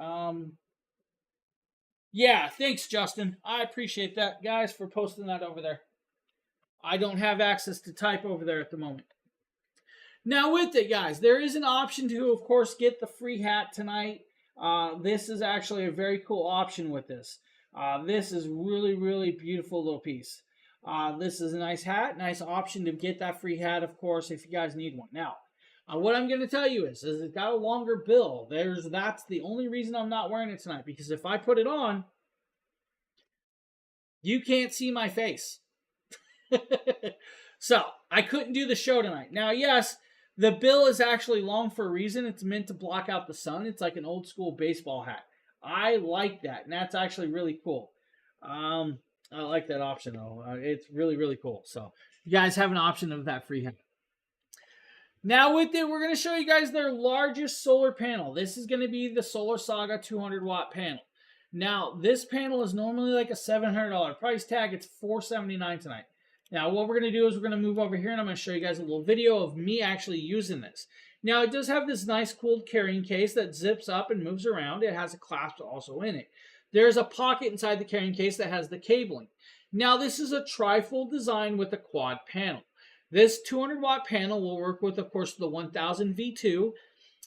Yeah, thanks, Justin. I appreciate that, guys, for posting that over there. I don't have access to type over there at the moment. Now, with it, guys, there is an option to, of course, get the free hat tonight. This is actually a very cool option with this. This is really, really beautiful little piece. This is a nice hat, nice option to get that free hat, of course, if you guys need one. Now, what I'm going to tell you is it's got a longer bill. That's the only reason I'm not wearing it tonight, because if I put it on, you can't see my face. So, I couldn't do the show tonight. Now, yes, the bill is actually long for a reason. It's meant to block out the sun. It's like an old school baseball hat. I like that, and that's actually really cool. I like that option, though. It's really, really cool. So, you guys have an option of that free hat. Now with it, we're going to show you guys their largest solar panel. This is going to be the Solar Saga 200 watt panel. Now, this panel is normally like a $700 price tag. It's $479 tonight. Now, what we're going to do is we're going to move over here, and I'm going to show you guys a little video of me actually using this. Now, it does have this nice cool carrying case that zips up and moves around. It has a clasp also in it. There's a pocket inside the carrying case that has the cabling. Now, this is a trifold design with a quad panel. This 200 watt panel will work with, of course, the 1000 V2,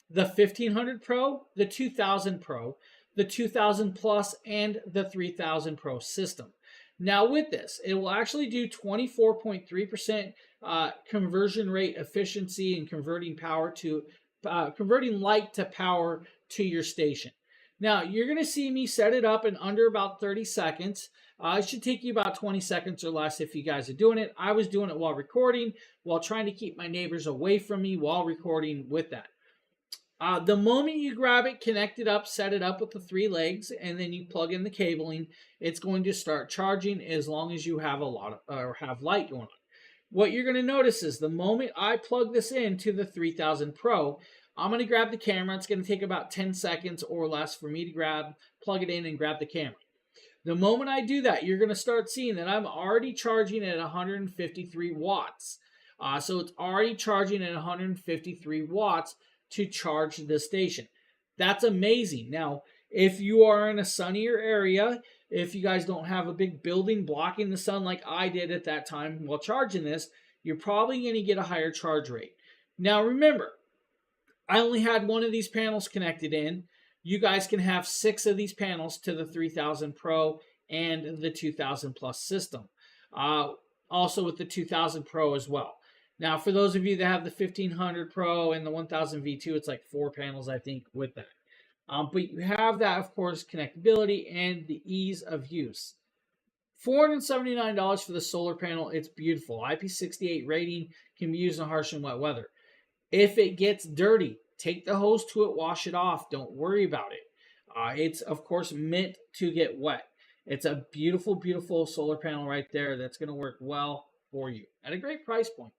the 1500 Pro, the 2000 Pro, the 2000 Plus, and the 3000 Pro system. Now with this, it will actually do 24.3% conversion rate efficiency in converting converting light to power to your station. Now you're going to see me set it up in under about 30 seconds. It should take you about 20 seconds or less if you guys are doing it. I was doing it while recording, while trying to keep my neighbors away from me while recording with that. The moment you grab it, connect it up, set it up with the 3 legs, and then you plug in the cabling, it's going to start charging as long as you have have light going on. What you're going to notice is the moment I plug this into the 3000 Pro, I'm going to grab the camera. It's going to take about 10 seconds or less for me to plug it in and grab the camera. The moment I do that, you're going to start seeing that I'm already charging at 153 watts. So it's already charging at 153 watts to charge the station. That's amazing. Now, if you are in a sunnier area, if you guys don't have a big building blocking the sun like I did at that time while charging this, you're probably going to get a higher charge rate. Now, remember, I only had one of these panels connected in. You guys can have 6 of these panels to the 3000 Pro and the 2000 Plus system. Also with the 2000 Pro as well. Now, for those of you that have the 1500 Pro and the 1000 V2, it's like 4 panels, I think, with that. But you have that, of course, connectability and the ease of use. $479 for the solar panel. It's beautiful. IP68 rating, can be used in harsh and wet weather. If it gets dirty, take the hose to it, wash it off. Don't worry about it. It's, of course, meant to get wet. It's a beautiful, beautiful solar panel right there that's going to work well for you at a great price point.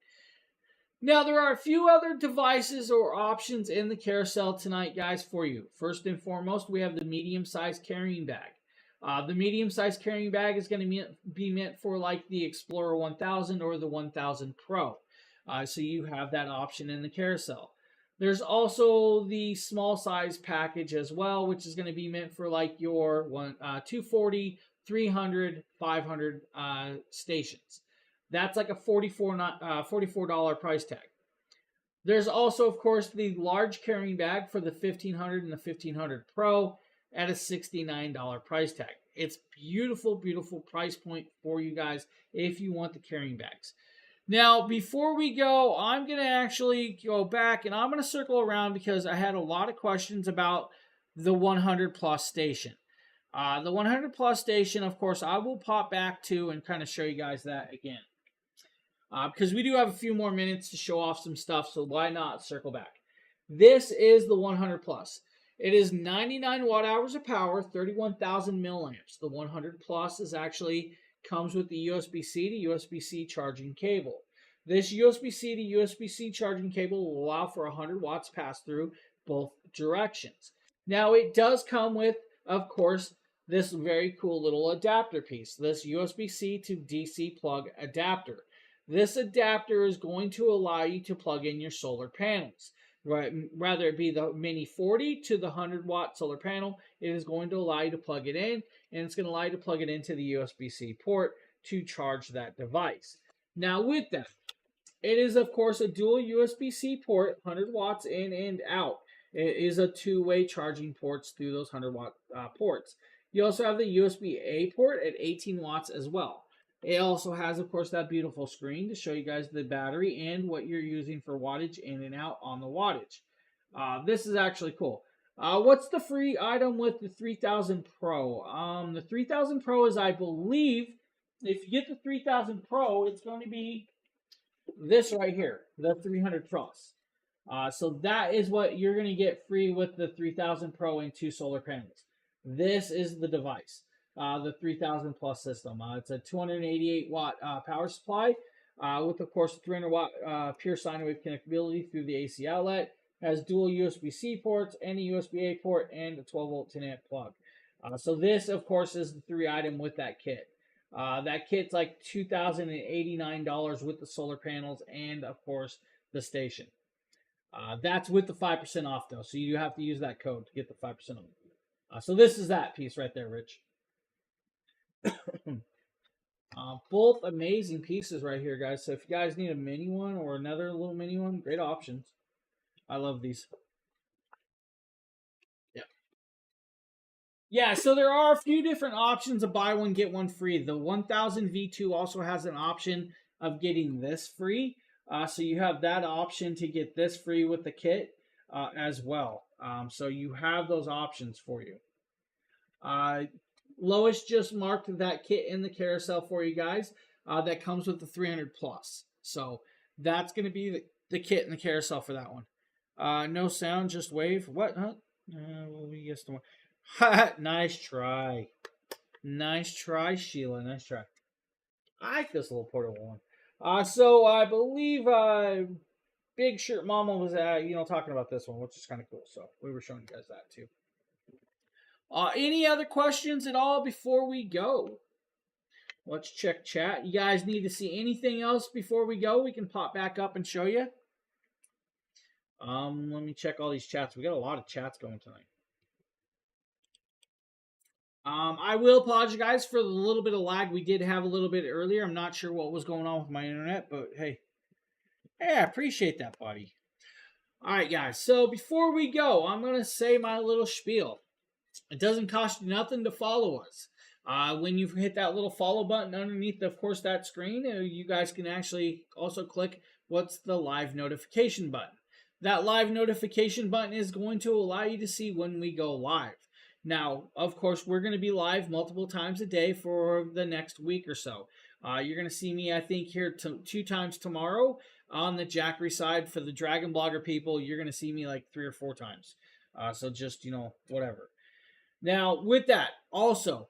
Now, there are a few other devices or options in the carousel tonight, guys, for you. First and foremost, we have the medium-sized carrying bag. The medium-sized carrying bag is going to be meant for like the Explorer 1000 or the 1000 Pro. So you have that option in the carousel. There's also the small size package as well, which is going to be meant for like your 240, 300, 500 stations. That's like a $44 price tag. There's also, of course, the large carrying bag for the 1500 and the 1500 Pro at a $69 price tag. It's beautiful, beautiful price point for you guys if you want the carrying bags. Now, before we go, I'm going to actually go back and I'm going to circle around because I had a lot of questions about the 100 plus station. The 100 plus station, of course, I will pop back to and kind of show you guys that again. Because we do have a few more minutes to show off some stuff, so why not circle back? This is the 100 plus. It is 99 watt hours of power, 31,000 milliamps. The 100 plus is actually comes with the USB-C to USB-C charging cable. This USB-C to USB-C charging cable will allow for 100 watts pass through both directions. Now it does come with, of course, this very cool little adapter piece, this USB-C to DC plug adapter. This adapter is going to allow you to plug in your solar panels. Right, rather it be the Mini 40 to the 100 watt solar panel, it is going to allow you to plug it in, and it's going to allow you to plug it into the USB-C port to charge that device. Now with that, it is of course a dual USB-C port, 100 watts in and out. It is a two-way charging ports through those 100 watt ports. You also have the USB-A port at 18 watts as well. It also has, of course, that beautiful screen to show you guys the battery and what you're using for wattage in and out on the wattage. This is actually cool. What's the free item with the 3000 Pro? The 3000 Pro is, I believe, if you get the 3000 Pro, it's going to be this right here, the 300 Plus. So that is what you're going to get free with the 3000 Pro and 2 solar panels. This is the device. The 3000 plus system. It's a 288 watt power supply with, of course, 300 watt pure sine wave connectability through the AC outlet. Has dual USB-C ports and a USB-A port and a 12 volt 10 amp plug. So this, of course, is the 3 item with that kit. That kit's like $2,089 with the solar panels and, of course, the station. That's with the 5% off, though. So you have to use that code to get the 5% off. So this is that piece right there, Rich. Both amazing pieces right here, guys. So if you guys need a mini one or another little mini one, great options. I love these. Yeah, so there are a few different options of buy one, get one free. The 1000 V2 also has an option of getting this free. So you have that option to get this free with the kit as well. So you have those options for you. Lois just marked that kit in the carousel for you guys. That comes with the 300 plus. So that's going to be the kit in the carousel for that one. No sound, just wave. What? Huh? Well, we guessed the one. Nice try. Nice try, Sheila. Nice try. I like this little portable one. So I believe Big Shirt Mama was talking about this one, which is kind of cool. So we were showing you guys that too. Any other questions at all before we go? Let's check chat. You guys need to see anything else before we go? We can pop back up and show you. Let me check all these chats. We got a lot of chats going tonight. I will apologize for the little bit of lag we did have a little bit earlier. I'm not sure what was going on with my internet, but hey, I appreciate that, buddy. All right, guys. So before we go, I'm going to say my little spiel. It doesn't cost you nothing to follow us. When you hit that little follow button underneath, of course, that screen, you guys can actually also click what's the live notification button. That live notification button is going to allow you to see when we go live. Now, of course, we're going to be live multiple times a day for the next week or so. You're going to see me, I think, here 2 times tomorrow on the Jackery side. For the Dragon Blogger people, you're going to see me like 3 or 4 times. So just, whatever. Now, with that, also,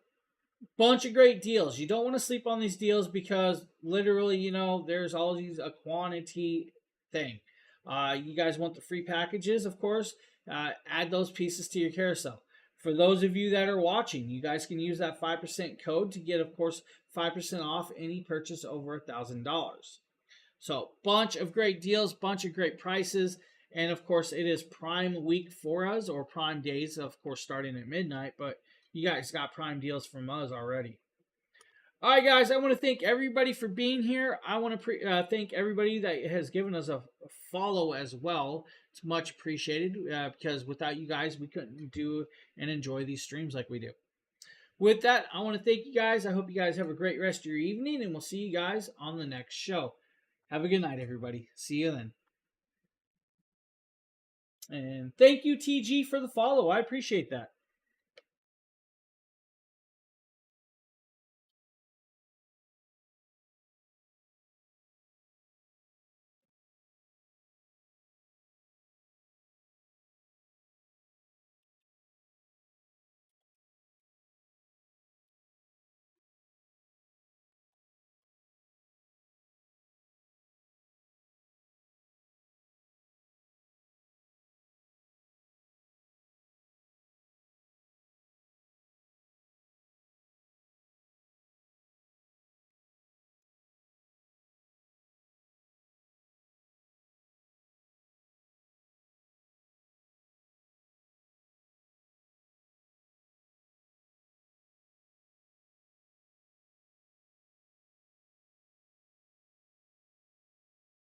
bunch of great deals. You don't want to sleep on these deals because literally, there's always a quantity thing. You guys want the free packages, of course. Add those pieces to your carousel. For those of you that are watching, you guys can use that 5% code to get, of course, 5% off any purchase over $1,000. So, bunch of great deals, bunch of great prices. And, of course, it is Prime Week for us, or Prime Days, of course, starting at midnight. But you guys got Prime deals from us already. All right, guys, I want to thank everybody for being here. I want to thank everybody that has given us a follow as well. It's much appreciated because without you guys, we couldn't do and enjoy these streams like we do. With that, I want to thank you guys. I hope you guys have a great rest of your evening, and we'll see you guys on the next show. Have a good night, everybody. See you then. And thank you, TG, for the follow. I appreciate that.